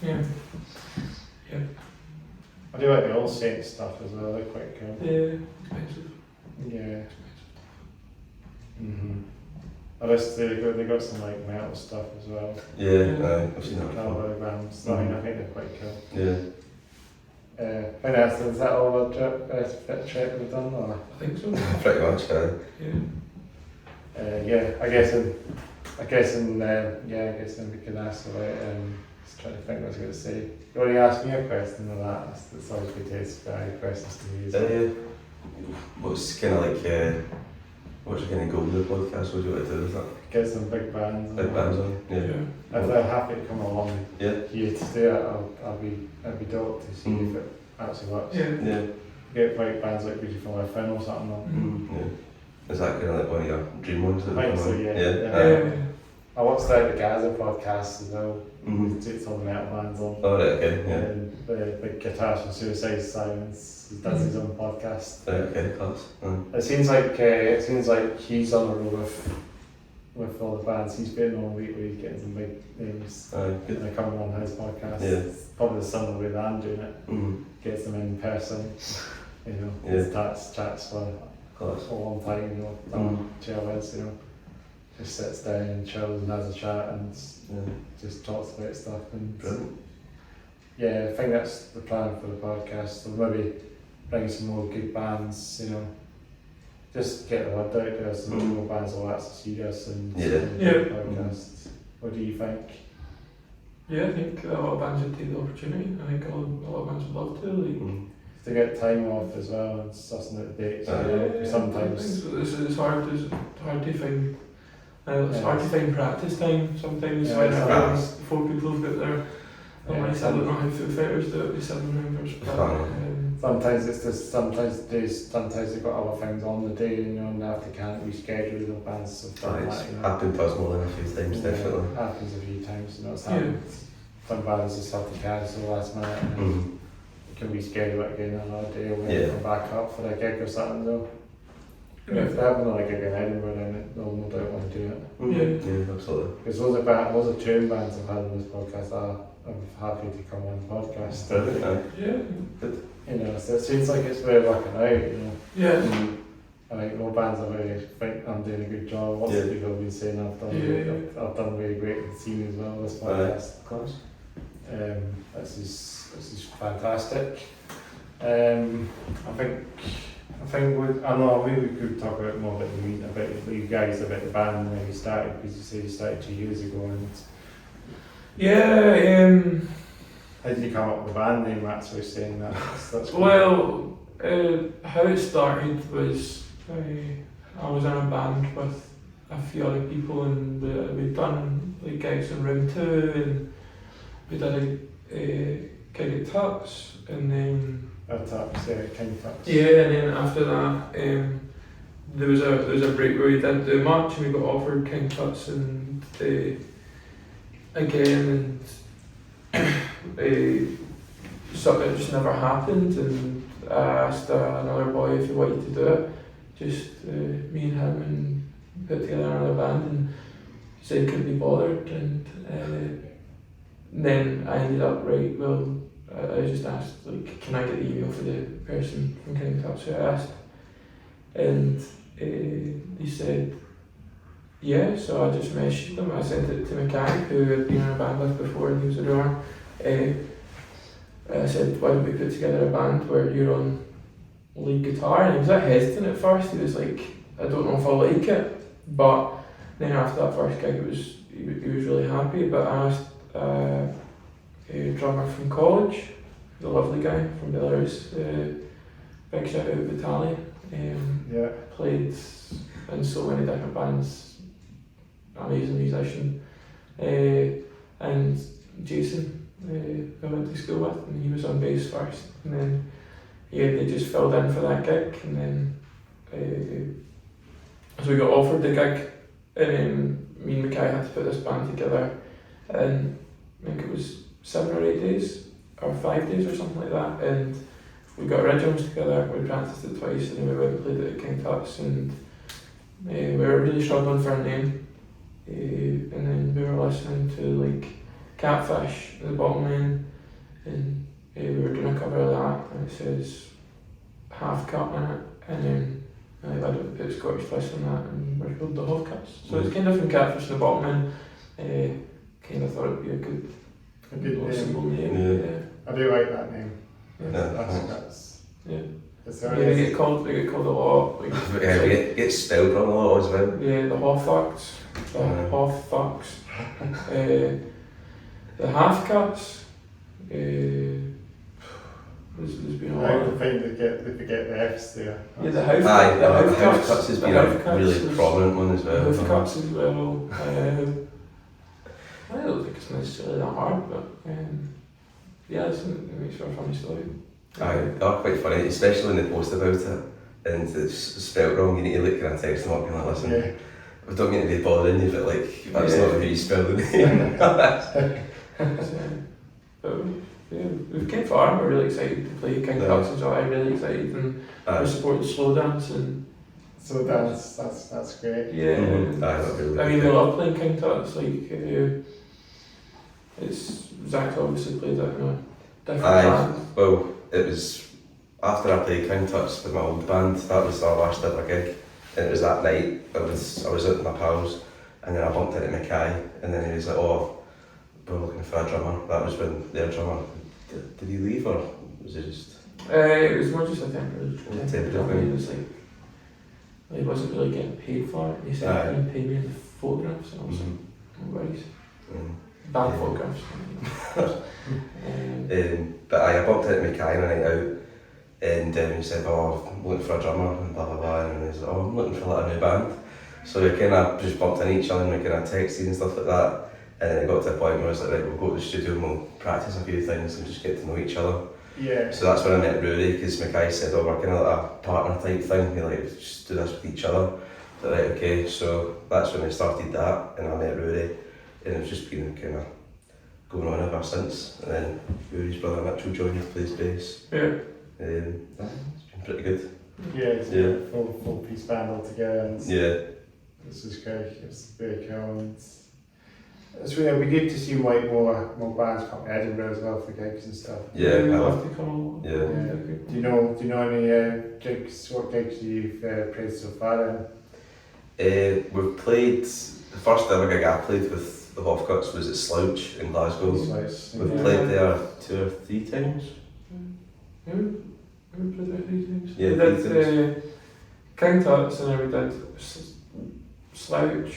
Yeah. Yeah. I do like the All Saints stuff as well, they're quite cool. Yeah. Expensive. Yeah. I guess they got some like metal stuff as well. Yeah, I've seen that before. Kilograms. I mean, I think they're quite cool. Yeah. Is that all the fit check we've done? Or? I think so. Pretty much, Yeah, I guess then we can ask about, just trying to think what I was going to say. You already asked me a question on that, it's always good to ask questions to me as well. What's kind of like, what's your kind of goal with the podcast? What do you want to do with that? Get some big bands. Big bands on? Yeah. If they're happy to come along Yeah. here to do it, I'd be dope to see if actually works. Yeah. Get like bands like Beautiful Life In or something. Is that kind of like one of your dream ones? I think so, yeah. Yeah. I watched the Gaza podcast as well. Mm-hmm. It's all the metal bands on. Oh, right, okay, yeah. And the Guitars from Suicide Silence does his own podcast. Right, okay, class. It seems like he's on the road with all the bands he's been on weekly, getting some big names. Good. And they're coming on his podcast. Yeah. It's probably the similar way that I'm doing it. Mm-hmm. Gets them in person. You know, Yeah. chats for Class. a long time. You know, chill is. You know, just sits down and chills and has a chat and just talks about stuff. And Brilliant. yeah, I think that's the plan for the podcast. So maybe bring some more good bands. You know, just get the word out there so more bands will actually see us and Yeah. the podcast. What do you think? Yeah, I think a lot of bands would take the opportunity. I think a lot of bands would love to. Like, To get time off as well and sussing out the dates. Sometimes it's hard to find. It's hard to find practice time sometimes when it's four people have got their. Unless I don't know how Foo Fighters do it with 7 members. But, sometimes it's just sometimes they've got other things on the day, you know, and they can't reschedule the bands. So It's happened to us more than a few times, definitely. Happens a few times, you know, it's happened. Some bands just have to cancel last minute and can reschedule it again another day or come back up for a gig or something though. If they have another gig in Edinburgh, then they'll no doubt want to do it. Yeah, absolutely. Because loads of touring bands I've had on this podcast I'm happy to come on the podcast. You know, so it seems like it's very working out, you know. Yeah. I think all bands are very think I'm doing a good job. Lots of people have been saying I've done really great with the team as well this podcast. Of course. This is fantastic. I know maybe we could talk about more about you guys, about the band when you started, because you said you started 2 years ago. And how did you come up with the band name? Actually saying that. That's cool. Well, how it started was I was in a band with a few other people, and we'd done like gigs in Room 2, and we did a gig at Tux, and then King Tux. Yeah, and then after that, there was a break where we didn't do much, and we got offered King Tux and again, and something just never happened, and I asked another boy if he wanted to do it, just me and him, and put together another band, and he said he couldn't be bothered, and then I ended up, I just asked, like, can I get the email for the person from King Tux who I asked, and he said yeah, so I just messaged him. I sent it to Mackay, who had been in a band with before, and he was a drummer. I said, why don't we put together a band where you're on lead guitar? And he was a bit hesitant at first. He was like, I don't know if I like it. But then after that first gig, he was really happy. But I asked a drummer from college, the lovely guy from Belarus, big shout out Vitaly. Played in so many different bands. Amazing musician, and Jason, who I went to school with, and he was on bass first, and then they just filled in for that gig, and then so we got offered the gig, and then me and Mackay had to put this band together in, I think it was 7 or 8 days, or 5 days or something like that, and we got originals together, we practiced it twice, and then we went and played it at King Tux, and we were really struggling for a name. And then we were listening to like Catfish, the Bottom Line, and we were doing a cover of that, and it says Hawfcuts in it, and then I did put Scottish twist on that, and we're called the Hawfcuts. So it's kind of from Catfish and the Bottom Line. Kind of thought it'd be a good simple name. Yeah. I do like that name. That's they get called a lot. Like, it gets spelled wrong a lot as well. Yeah, the Hawfcuts, the Hawfcuts, the Hawfcuts. There's been a lot. I think they forget the F's there. Yeah, the Hawfcuts has been a really prominent one as well. The Hawfcuts as well. I don't think it's necessarily that hard, but yeah, it makes for a funny story. They are quite funny, especially when they post about it and it's spelled wrong. You need to look and text them up and like, listen, we don't mean to be bothering you, but like that's not how you spell the name. But we've came far and we're really excited to play King Tut's as well. I'm really excited and we're supporting slow dance and So that's great. yeah. Really I mean, we love playing King Tut's. Like, it's Zach's obviously played that in a different band. Well, it was after I played King Tut's with my old band. That was our last ever gig, and it was that night. I was out with my pals, and then I bumped into Mackay, and then he was like, "Oh, we're looking for a drummer." That was when their drummer did he leave or was it just? It was more just a temporary Temporary thing. thing. He was like, he wasn't really getting paid for it. He said, "Can you pay me the photographs?" And I was like, "No worries." Bad photographs. But I bumped into Mackay on a night out, and he said, "Oh, I'm looking for a drummer," and blah blah blah, and he was like, "Oh, I'm looking for like a new band." So we kind of just bumped into each other and we kind of texted and stuff like that. And then it got to a point where I was like, right, we'll go to the studio and we'll practice a few things and just get to know each other. Yeah. So that's when I met Rory, because Mackay said, "Oh, we're kind of like a partner type thing. We like just do this with each other." So right, okay. So that's when I started that, and I met Rory, and it's just been kind of going on ever since. And then Rory's brother Mitchell joined, plays bass. Yeah. It's been pretty good. Yeah, it's a full piece band altogether. And this is great. It's very cool. And it's really be good to see more bands come to Edinburgh as well for gigs and stuff. Yeah, we love to come along. Yeah. Do you know any gigs? What gigs you've played so far? We've played, the first ever gig I played with the Hawfcuts was at Slouch in Glasgow. We've played there 2 or 3 times. Yeah, we played there 3 times. Yeah, we did King Tut's and then we did Slouch,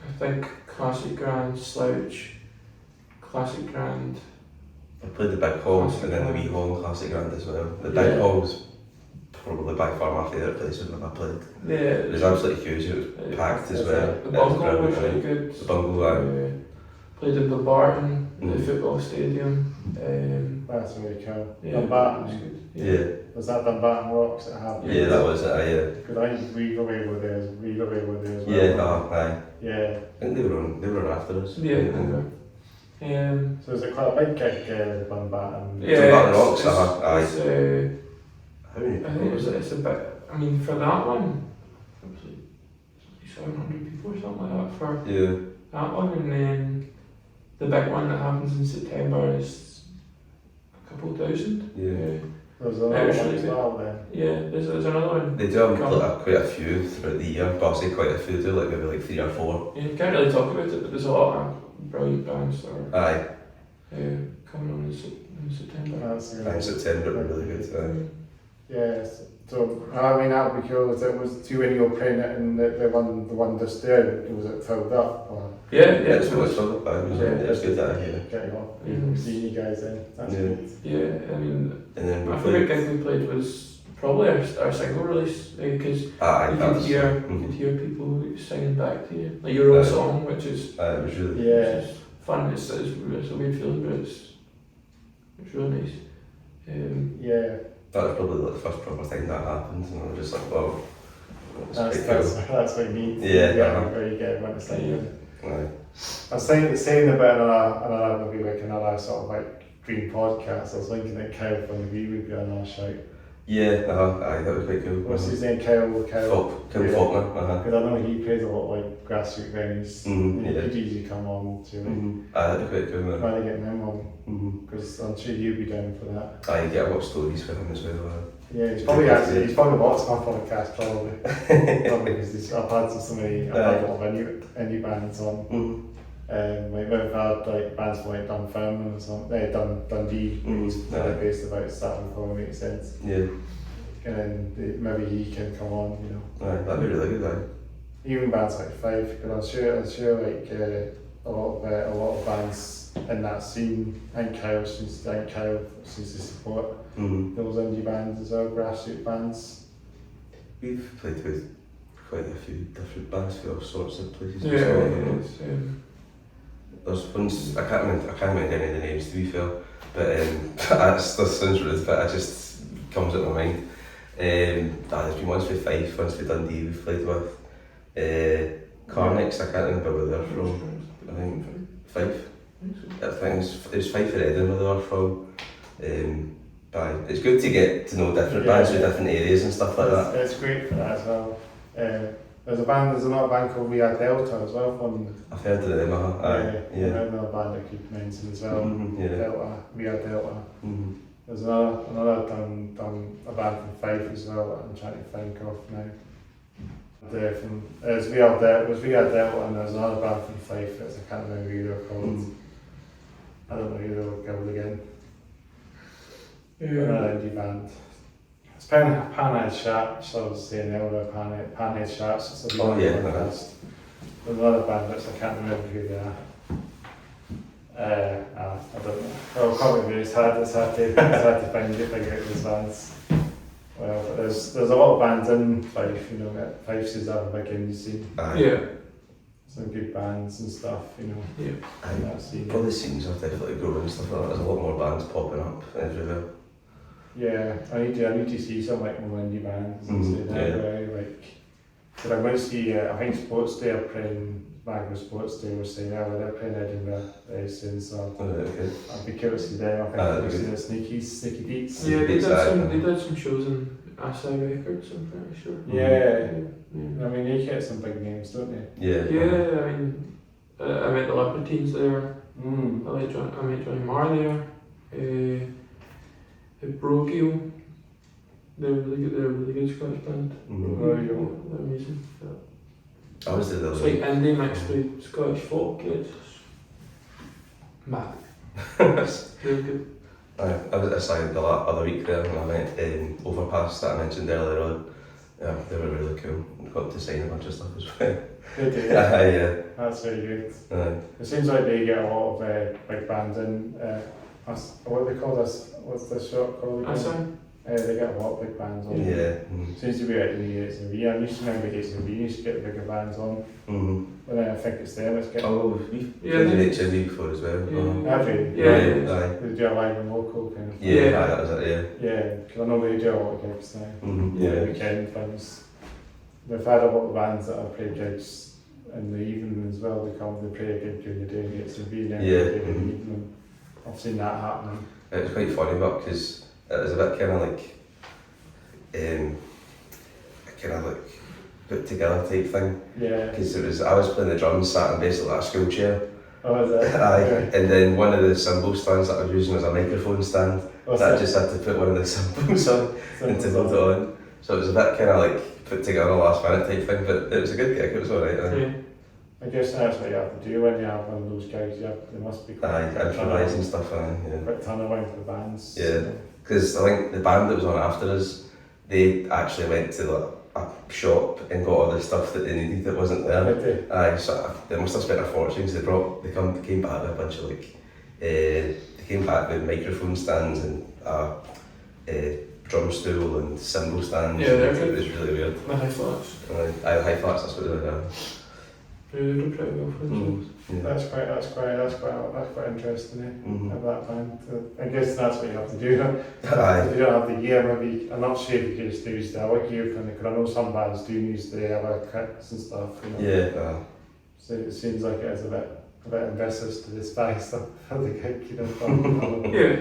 I think Classic Grand, Slouch, Classic Grand. I played the big hall and then the wee hall and Classic Grand as well. The big hall was probably by far my favourite place I've ever played. Yeah, it was absolutely huge. It was packed as well. The bungalow was really good. The bungalow, played in the Barton, the football stadium. That's really cool. Yeah, Dumbarton. Yeah. Was that Dumbarton Rocks that happened? Yeah, that was it. Because I think we got away with it as well. Yeah, aye. Yeah. I think they were on after us. Yeah. So is it quite a big gig, Dumbarton? Yeah. Dumbarton Rocks, aye. I think it's a bit. I mean, for that one, it was like 700 people or something like that for that one, and then the big one that happens in September is a couple thousand. There's another one as well then. Yeah, there's another one. They do have quite a few throughout the year, but I'll say quite a few, they do like maybe like 3 or 4. Yeah, you can't really talk about it, but there's a lot of brilliant bands that are coming on in September. That's in September would be really good. Yes. So I mean that would be cool. It was too when you were playing it and the one just there, was it filled up? Or? Yeah, it's really filled up. It's good that getting on. Seeing you guys in. That's good. Yeah, I mean, and then my favourite gig we played was probably our single release because you could hear people singing back to you, like your own song, which is it was really fun. It's a weird feeling, but it's really nice. That was probably like the first proper thing that happened, and I was just like, wow, that's what you need. Where you get everyone to sing. I was saying about another maybe like another sort of like dream podcast. I was thinking that Kyle from the V would be on our show. Yeah, that was quite cool. What's his name? Kyle Faulkner. Because I know he plays a lot of like grassroots venues. He'd usually come on to that'd be quite cool. Why are they getting him on? Because I'm sure you'd be down for that. I get a lot of stories for him as well. Yeah, he's probably watched my podcast probably because I've had a lot of indie bands on. Like we've had like bands from like Dunfermline or something, Dundee, based about stuff and probably makes sense. Yeah. And then maybe he can come on, you know. That'd be really good. Even bands like Fife, because I'm sure like a lot of bands in that scene, and Kyle seems to support those indie bands as well, grassroots bands. We've played with quite a few different bands for all sorts of places. Yeah, There's ones I can't remember any of the names to be fair, But that sounds rude, but it just comes up my mind. There's been ones with Fife, ones with Dundee we've played with. Carnix, I can't remember where they're from. I think Fife. I think it was Fife or Edinburgh they were from. But it's good to get to know different bands with different areas and stuff like that. It's great for that as well. There's another band called We Are Delta as well from. I've heard of them, Another band I keep mentioning as well. Delta, We Are Delta. There's another done a band from Fife as well that I'm trying to think of now. It was We Are Delta and there's another band from Fife that I can't remember who they're called. I don't know who they were called again. Another indie band. It's Panhead Sharks, I was saying earlier, Panhead Sharks. It's a podcast. There's another band that I can't remember who they are. I don't know. Well, probably it's hard to figure out those bands. Well, but there's a lot of bands in Fife, you know, Fife seems to have a big indie scene. Some good bands and stuff, you know. Probably scenes are definitely growing and stuff like that. There's a lot more bands popping up everywhere. Yeah, I need to see some like more indie bands and see that like. But I'm going to see, I think Sports Day are playing, Glasgow Sports Day was saying they're playing Edinburgh very soon, so I'd be curious to see them. I think we've seen the Sneaky Beats. Yeah, they did some shows in Asai Records, I'm pretty sure. Yeah. I mean, they get some big names, don't they? Yeah, I mean, I met the Libertines there. I met Johnny Marr there. Brogio. They're really good Scottish band. They're amazing. I was there. It's like indie mixed with Scottish folk. It's mad. Really good. I was at Asai the other week there when I met Overpass that I mentioned earlier on. Yeah, they were really cool. Got to sign a bunch of stuff as well. They do. Yeah. That's very good. It seems like they get a lot of big bands in. What are they called? What's the shop called again? They get a lot of big bands on. Seems to be like in the HMV. I used to remember HMV used to get the bigger bands on. But then I think it's them that's getting. We've been in HMV before as well. Have you? They do a live and local kind of thing. That was it, Yeah, because I know they do a lot of gigs now. Weekend things. They've had a lot of bands that have played gigs in the evening as well. They play a gig during the day and HMV and then play a gig in the evening. I've seen that happening. It was quite funny, but because it was a bit kind of like put together type thing. Yeah. Because I was playing the drums, sat in basically a school chair. Oh, is it? And then one of the cymbal stands that I was using was a microphone stand. I just had to put one of the cymbals on and to hold it on. So it was a bit kind of like put together last minute type thing, but it was a good gig. It was alright. I guess that's what you have to do when you have one of those gigs. There must be quite improvise and stuff. Quite turnaround for the bands. Yeah, because I think the band that was on after us, they actually went to a shop and got all the stuff that they needed that wasn't there. So they must have spent a fortune because they came back with a bunch of they came back with microphone stands and drum stool and cymbal stands. Yeah, it was really weird. The Hi-Flats. Hi-Flats, that's what they were. Yeah, they do pretty well for themselves. That's quite interesting. That band. I guess that's what you have to do. If you don't have the gear, maybe I'm not sure if you can just use the other gear because I know some bands do use the other kits and stuff. So it seems like it is a bit ambitious to just buy stuff for the gig. Yeah,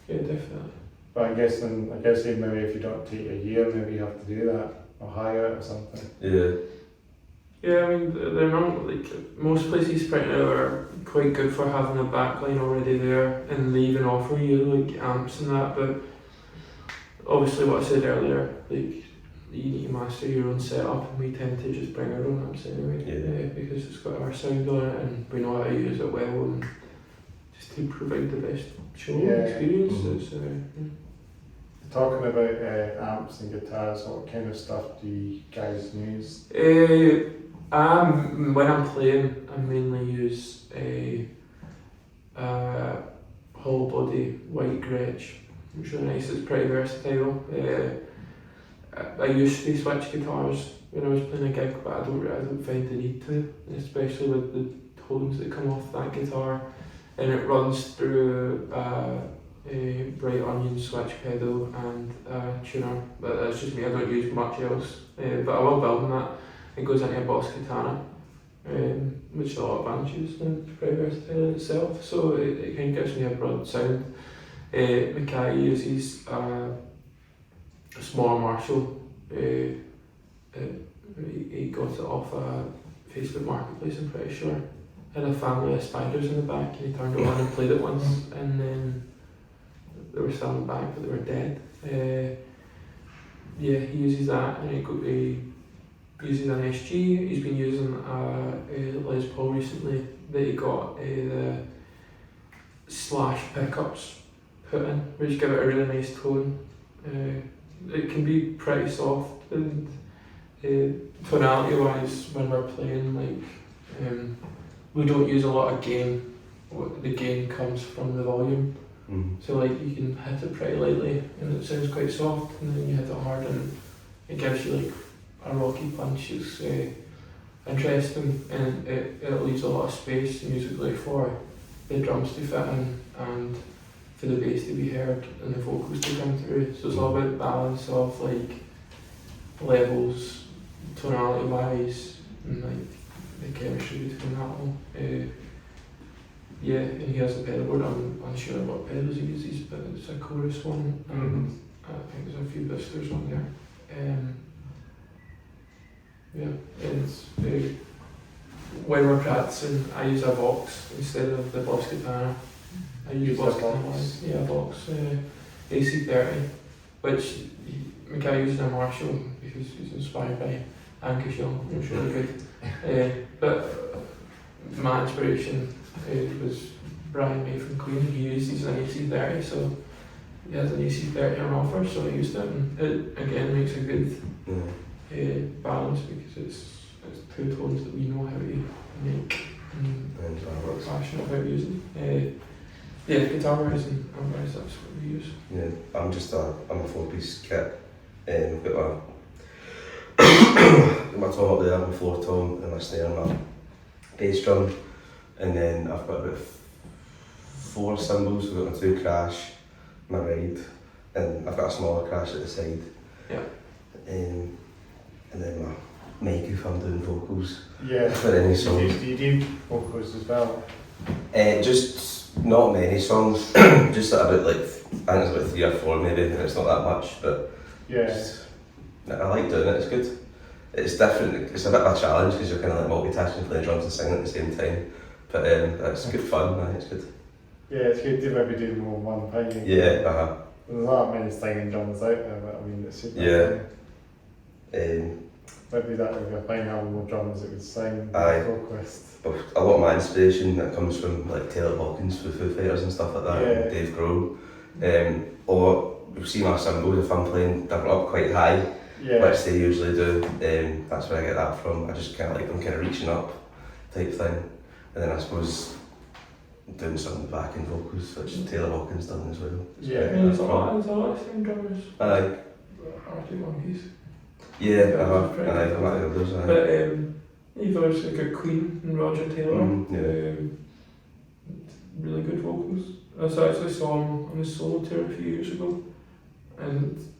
definitely. But I guess maybe if you don't take your gear, maybe you have to do that or hire it or something. Yeah, I mean, they're not, most places right now are quite good for having a backline already there and they even offer you, amps and that, but obviously what I said earlier, you need to master your own setup and we tend to just bring our own amps anyway, because it's got our sound on it and we know how to use it well and just to provide the best show experience. Talking about amps and guitars, what kind of stuff do you guys use? When I'm playing, I mainly use a whole body white Gretsch. It's really nice, it's pretty versatile. I used to switch guitars when I was playing a gig, but I don't find the need to, especially with the tones that come off that guitar. And it runs through a bright onion switch pedal and a tuner, but that's just me, I don't use much else, but I will build on that. It goes into a Boss Katana, which a lot of bands use, and it's pretty versatile in itself, so it kind of gives me a broad sound. Mackay uses a small Marshall, he got it off a Facebook Marketplace, I'm pretty sure. Had a family of spiders in the back, and he turned it on and played it once, and then they were still in the back, but they were dead. Yeah, he uses that, and he uses an SG. He's been using a Les Paul recently that he got the slash pickups put in, which give it a really nice tone. It can be pretty soft, and tonality wise, when we're playing, like we don't use a lot of gain. The gain comes from the volume. So like you can hit it pretty lightly and it sounds quite soft, and then you hit it hard and it gives you like a rocky punch. It's interesting, and it leaves a lot of space musically for the drums to fit in and for the bass to be heard and the vocals to come through. So it's all about balance of like levels, tonality wise, and like the chemistry between that all. Yeah, and he has a pedal board. I'm unsure what pedals he uses, but it's a chorus one, and I think there's a few boosters on there. Yeah, it's when we're practicing, I use a Vox instead of the Boss Katana. I use Boss Katana. Yeah, Vox AC30, which Mackay uses a Marshall because he's inspired by Angus Young, which is really good. But my inspiration was Brian May from Queen. He uses an AC30, so he has an AC30 on offer, so I used it, and it again makes a good balance because it's two tones that we know how to make and we're passionate about using. Yeah, guitar wise and amp-wise, that's what we use. Yeah, I'm a 4-piece kit. I've got my tom up there, my floor tom, and my snare, and my bass drum, and then I've got about 4 cymbals. I've got my 2 crash, my ride, and I've got a smaller crash at the side. Yeah. And then my mic if I'm doing vocals. Yeah. For any songs. Do you do vocals as well? Just not many songs. Just about like, I think it's about 3 or 4 maybe, and it's not that much, but yeah. I like doing it, it's good. It's different, it's a bit of a challenge because you're kind of like multitasking, playing drums and singing at the same time. But it's good fun, man, it's good. Yeah, it's good to maybe do more one thing. Yeah, There's not many singing drums out there, but I mean, it's super yeah. Maybe that would be a thing, having more drums that would sing, Aye. vocalist. But a lot of my inspiration that comes from like Taylor Hawkins for Foo Fighters and stuff like that, and Dave Grohl. Or you'll see my cymbals if I'm playing, they're up quite high, which they usually do. That's where I get that from. I just kind of like them kind of reaching up type thing. And then I suppose doing some backing vocals, which Taylor Hawkins done as well. Yeah, there's a lot of same drummers. Aye. Arctic Monkeys. Yeah, aye, others, aye. But you've also got Queen and Roger Taylor. Really good vocals. I actually saw him on his solo tour a few years ago, and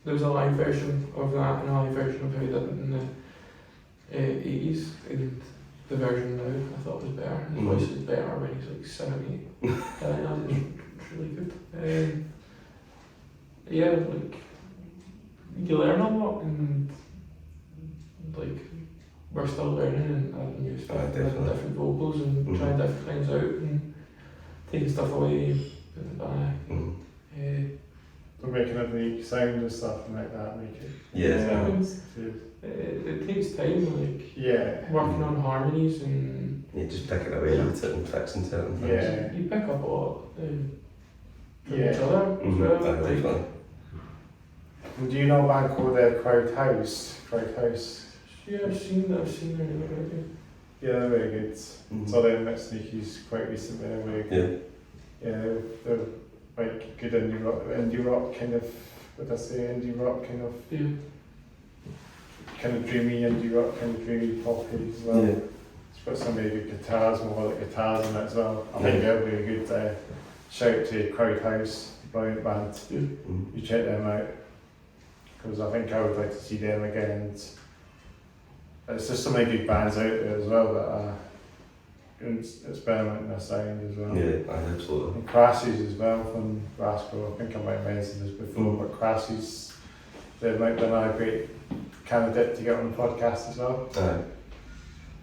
there was a live version of that and a live version of how he did it in the 80s, and the version now I thought was better. His voice is better when he's like 70. It's really good. Yeah, like you learn a lot, and like we're still learning and adding new stuff, and different vocals and trying different things out and taking stuff away, putting it back. So making a unique sound and stuff and like that, make it. It takes time, like working on harmonies and just picking away at it and fixing certain things. Yeah. You pick up a lot from each other as well. Definitely. And do you know a band called Crowd House? Yeah, I've seen them already. Yeah, they're very good. So they met Sneaky's quite recently. They're very good. Yeah, they're like good indie rock kind of. Would I say indie rock kind of? Yeah. Kind of dreamy indie rock, kind of dreamy poppy as well. Yeah. It's got some very good guitars, more like guitars in it as well. I think they'll be a good shout out to Crowd House, brilliant band. Mm. You check them out, because I think I would like to see them again. And it's just so many good bands out there as well that are experimenting their sound as well. Yeah, absolutely. And Crashes as well from Glasgow. I think I might have mentioned this before, but Crashes, they might be a great candidate to get on the podcast as well. Aye.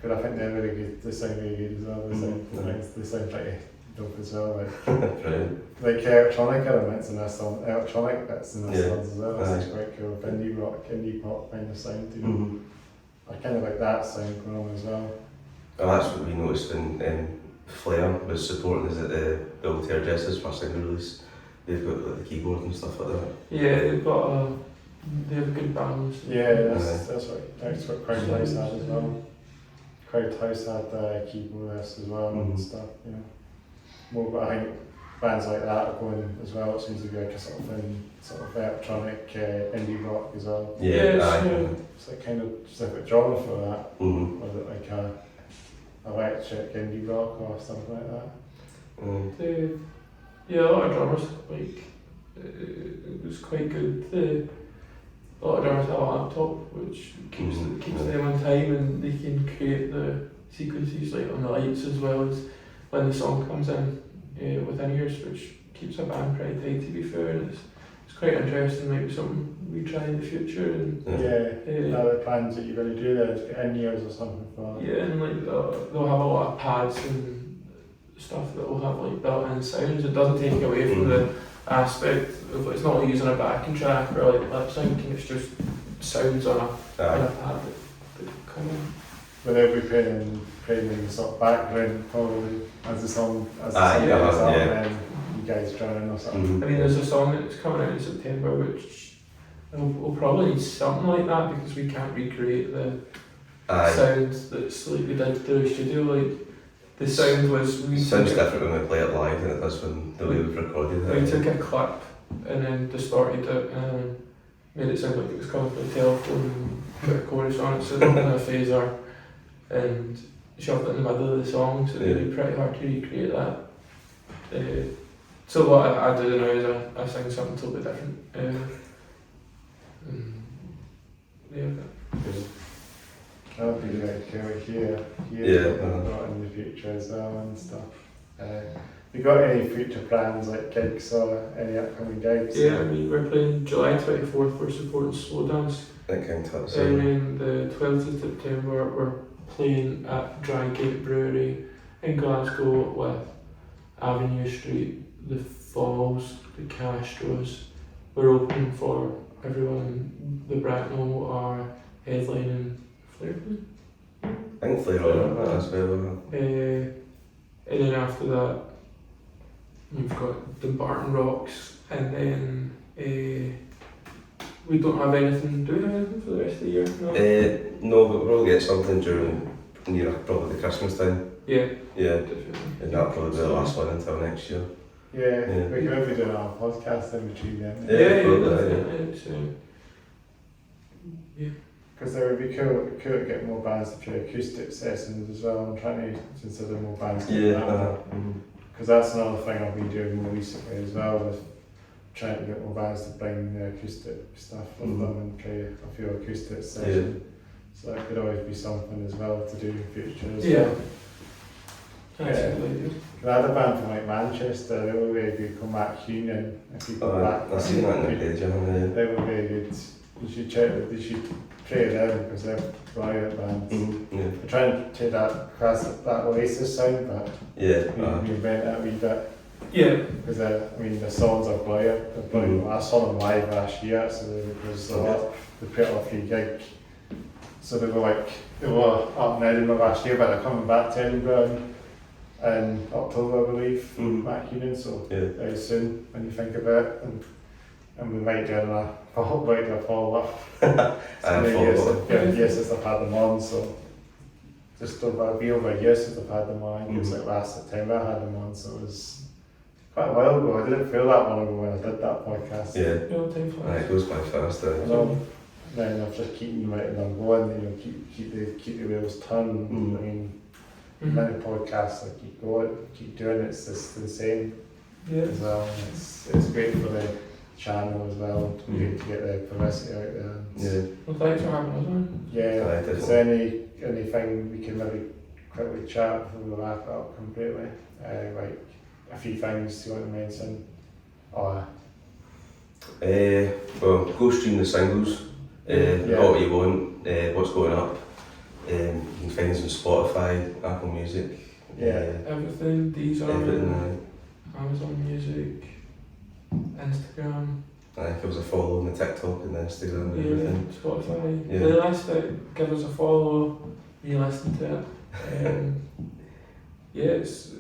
Because I think they're really good. They sound really good as well. They sound pretty dope as well. Brilliant. Like electronic elements in their song, electronic bits in their songs as well. Aye. It's quite cool. Indie rock, indie pop kind of sound. You know? Mm-hmm. I kind of like that sound going on as well. Well, that's what we noticed when Flair was supporting us at the Old Hairdressers first single release. They've got like, the keyboard and stuff like that. Yeah, they have good bands. Yeah, that's what Crowd House had as well. Crowd House had the keyboardist as well and stuff, you know. More, but I think bands like that are going as well. It seems to be like a sort of electronic indie rock as well. It's like kind of specific genre for that. Mm-hmm. Or is it like a electric indie rock or something like that? Mm. A lot of drummers, like, it was quite good. A lot of drummers have a laptop, which keeps them on time, and they can create the sequences like on the lights as well as when the song comes in within ears, which keeps a band pretty tight, to be fair. And it's quite interesting, maybe something we try in the future. And the plans that you're going to do there is get in ears or something for that. Yeah, and like they'll have a lot of pads and stuff that will have like built-in sounds. It doesn't take away from the aspect of, it's not like using a backing track or like lip syncing, it's just sounds on a pad that come in. But they'll be playing in the sort of background probably as the song goes on, and you guys drown or something. Mm-hmm. I mean, there's a song that's coming out in September which we'll probably need something like that, because we can't recreate the sounds that's like we did through the studio. Like the sound was sounds different when we play it live than it does when the way we've recorded it. We took a clip and then distorted it and made it sound like it was coming from a telephone and put a chorus on it, so it didn't have a phaser, and shoved it in the middle of the song, so it'd be pretty hard to recreate that. So what I do now is I sing something totally different. That would be very cool here in the future as well and stuff. You got any future plans like gigs or any upcoming gigs? Yeah, I mean, we're playing July 24th, we're supporting Slow Dance. That kind of And then the 12th of September we're playing at Drygate Brewery in Glasgow with Avenue Street, the Falls, the Castros. We're open for everyone. The Bracknell are headlining Flair. I think Flair as well. And then after that we've got the Barton Rocks, and then we don't have anything. Do we have anything for the rest of the year? No, but we'll get something during near probably the Christmas time. Yeah, definitely. And that'll probably be the last one until next year. Yeah. We can maybe do our podcast in between then. Because it would be cool to get more bands to play acoustic sessions as well. I'm trying to consider more bands doing that. Because that's another thing I've been doing more recently as well, with trying to get more bands to bring the acoustic stuff with them and play a few acoustic sessions. So that could always be something as well to do in the future as well. I had a band from like Manchester, they were very good, Comeback Union. If you go back, I've seen that in the page, they were very good. You should check it, you should play them because they're brilliant bands. We're trying to take that Oasis sound, but we invent that a wee bit. Yeah. Because the songs are brilliant. I saw them live last year, so they put off a gig. So they were up in Edinburgh last year, but they're coming back to Edinburgh in October, I believe, Mac Union, so very soon when you think about it. And we might do a follow-up. Yes, since I've had them on, so just it'll be over a year since I've had them on. It was like last September I had them on, so it was quite a while ago. I didn't feel that long ago when I did that podcast. It goes quite fast. Then I've just keeping them going, keep the wheels turning. I mean, many podcasts I keep going, keep doing it's just the same. as well. And it's great for the channel as well to get the publicity out there. Yeah. Well, thanks for having us on. Yeah. Is there anything we can maybe quickly chat before we wrap it up completely? Like a few things you want to mention? Or well, go stream the singles. What you want, what's going up. You can find us on Spotify, Apple Music. Everything, Deezer, everything. Amazon Music, Instagram. Give us a follow on the TikTok and the Instagram and everything. Spotify. Yeah. Playlist, give us a follow, re-listen to it. It's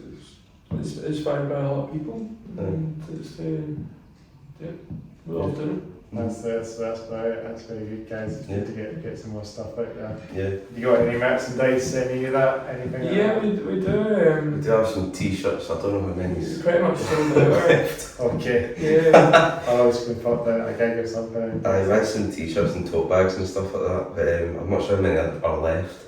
inspired by a lot of people. And it's, we love doing it. That's great. That's very good, guys. It's good to get some more stuff out there. Yeah. You got any merchandise, any of that, anything? Yeah, like we do. We do have some t-shirts, I don't know how many. It's pretty much sold out. Okay. Yeah. I was going to put down a gig or something. I had some t-shirts and tote bags and stuff like that, but I'm not sure how many are left.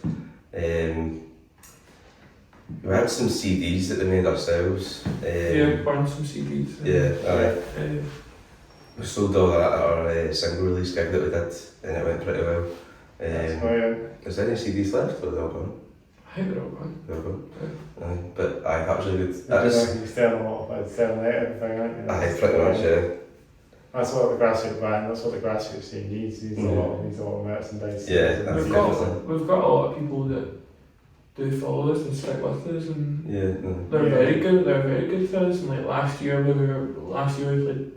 We had some CDs that we made ourselves. Burned some CDs. We sold all that at our single release gig that we did, and it went pretty well. Is there any CDs left, or are they all gone? I think they're all gone. They're all gone. But that was really good. You're selling a lot of selling out everything, aren't you? Pretty much, yeah. That's what the grassroots band, that's what the grassroots scene needs. Needs a lot of merchandise. Yeah, we've got a lot of people that do follow us and stick with us, and they're very good. They're very good for us. And like last year we played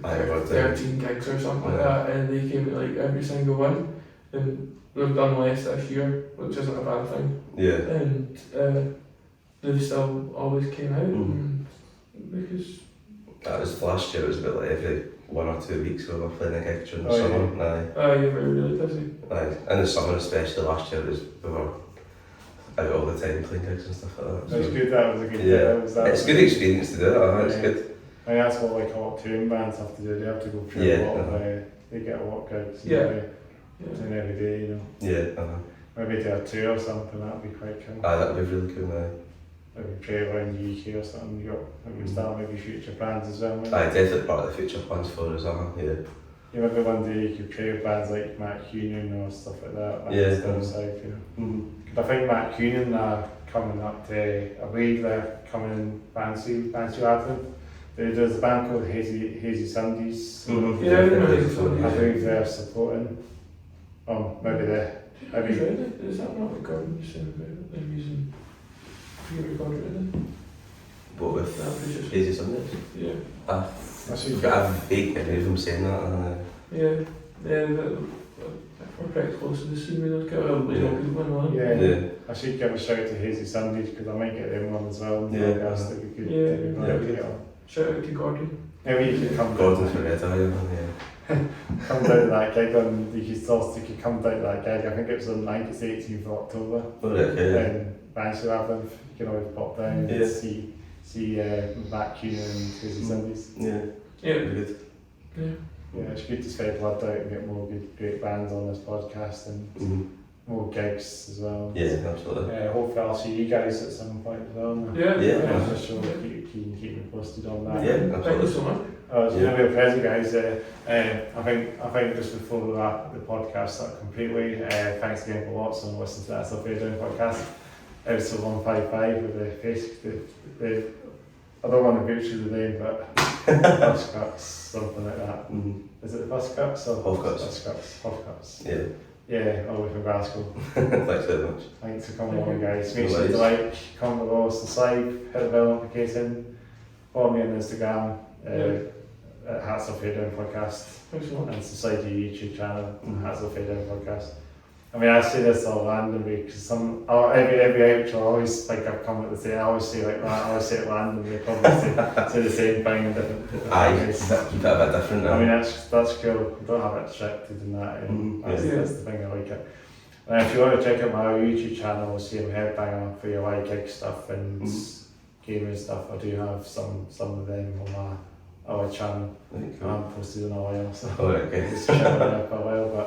13 gigs or something like that, and they came to like every single one. And we've done less this year, which isn't a bad thing. Yeah. And they've still always came out, and because that was last year. It was about like every 1 or 2 weeks we were playing a gig during the summer. You were really busy. In the summer especially last year, we were out all the time playing gigs and stuff like that. That was good. That was a good. It's a good experience to do it. It's good. I mean, that's what like a lot of touring bands have to do. They have to go through a lot of. They get a lot of gigs. And every day, you know. Maybe do a tour or something. That'd be quite cool. That'd be really cool. Maybe play around the UK or something. You got maybe start maybe future plans as well. Definitely part of the future plans for us. Yeah, maybe one day you could play with bands like Matt Cunin or stuff like that. Down south, you know. I think Matt Cunin are coming up to, I believe they're coming in Banshee Avenue. There's a band called Hazy Sundays. I believe they're supporting. Maybe is that not what Gordon was saying about them using pre-recorded in? What with Hazy Sundays? Yeah. I've got a vague memory of them saying that. We're pretty close to the scene with those guys. I should give a shout out to Hazy Sundays because I might get them on as well. That'd be good. Shout out to Gordon. Maybe you could come Gordon's for red, come down to that gig on, you could come down to that gig, I think it was on 18th of October. In Banshee Avenue, you can always pop down and see Matt Cunin and Hazy Sundays. Good. It's good to spread blood out and get more great bands on this podcast and more gigs as well. Yeah, absolutely. Hopefully I'll see you guys at some point as well. Just so keep me posted on that. Thank you so much. It's been a real pleasure, guys. I think just before we wrap the podcast up completely, thanks again for watching and listening to that Stuff We're Doing podcast. Episode 155 with the I don't want to butcher the name, but Hawfcuts, something like that. Is it the Hawfcuts or Hawfcuts? Hawfcuts. Yeah, all the way from Glasgow. Thanks very much. Thanks for coming on, guys. Make sure to like, comment below, subscribe, hit the bell notification, follow me on Instagram, at Hats Off Your Down Podcast, and subscribe to your YouTube channel, Hats Off Your Down Podcast. I mean, I say this all randomly because every outro I always think I've come at the same. I always say like that. I always say it randomly. Probably say the same thing in different ways. Keep it a bit different. I mean, that's cool. I don't have it restricted in that. That's the thing I like it. And if you want to check out my YouTube channel, see I'm headbanger for your live gig stuff and gaming stuff. I do have some of them on my other channel. I haven't posted in a while, so just shut it up a while, but.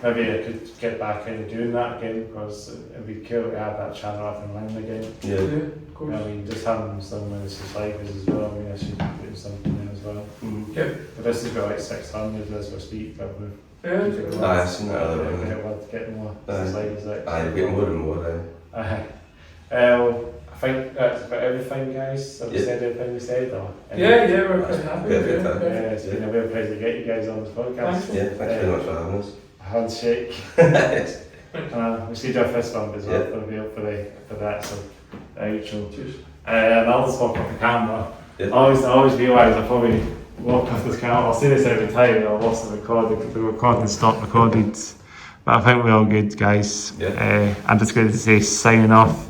Maybe I could get back into doing that again because it'd be cool to have that channel up and running again. Of course. I mean, just having some when it's just like as well, I mean, I should put something in as well. Yep. But this has got like 600 as we speak, probably. Yeah. I've seen that other one. Get more Aye. sliders out. Aye, we get more and more, Aye. Well, I think that's about everything, guys. Have we Yeah. said everything we said? Or Yeah, we're pretty happy. Perfect, yeah. Yeah, it's been a real pleasure to get you guys on this podcast. Thanks. Yeah, thanks very much for having us. Handshake. Yes. We should do a fist bump as well Yeah. for that. So, the outro. Cheers. And I'll just walk off the camera. Yeah. I always realise I probably walk off this camera. I'll see this every time and I'll lost the recording because the recording stopped recorded. But I think we're all good, guys. Yeah. I'm just going to say signing off.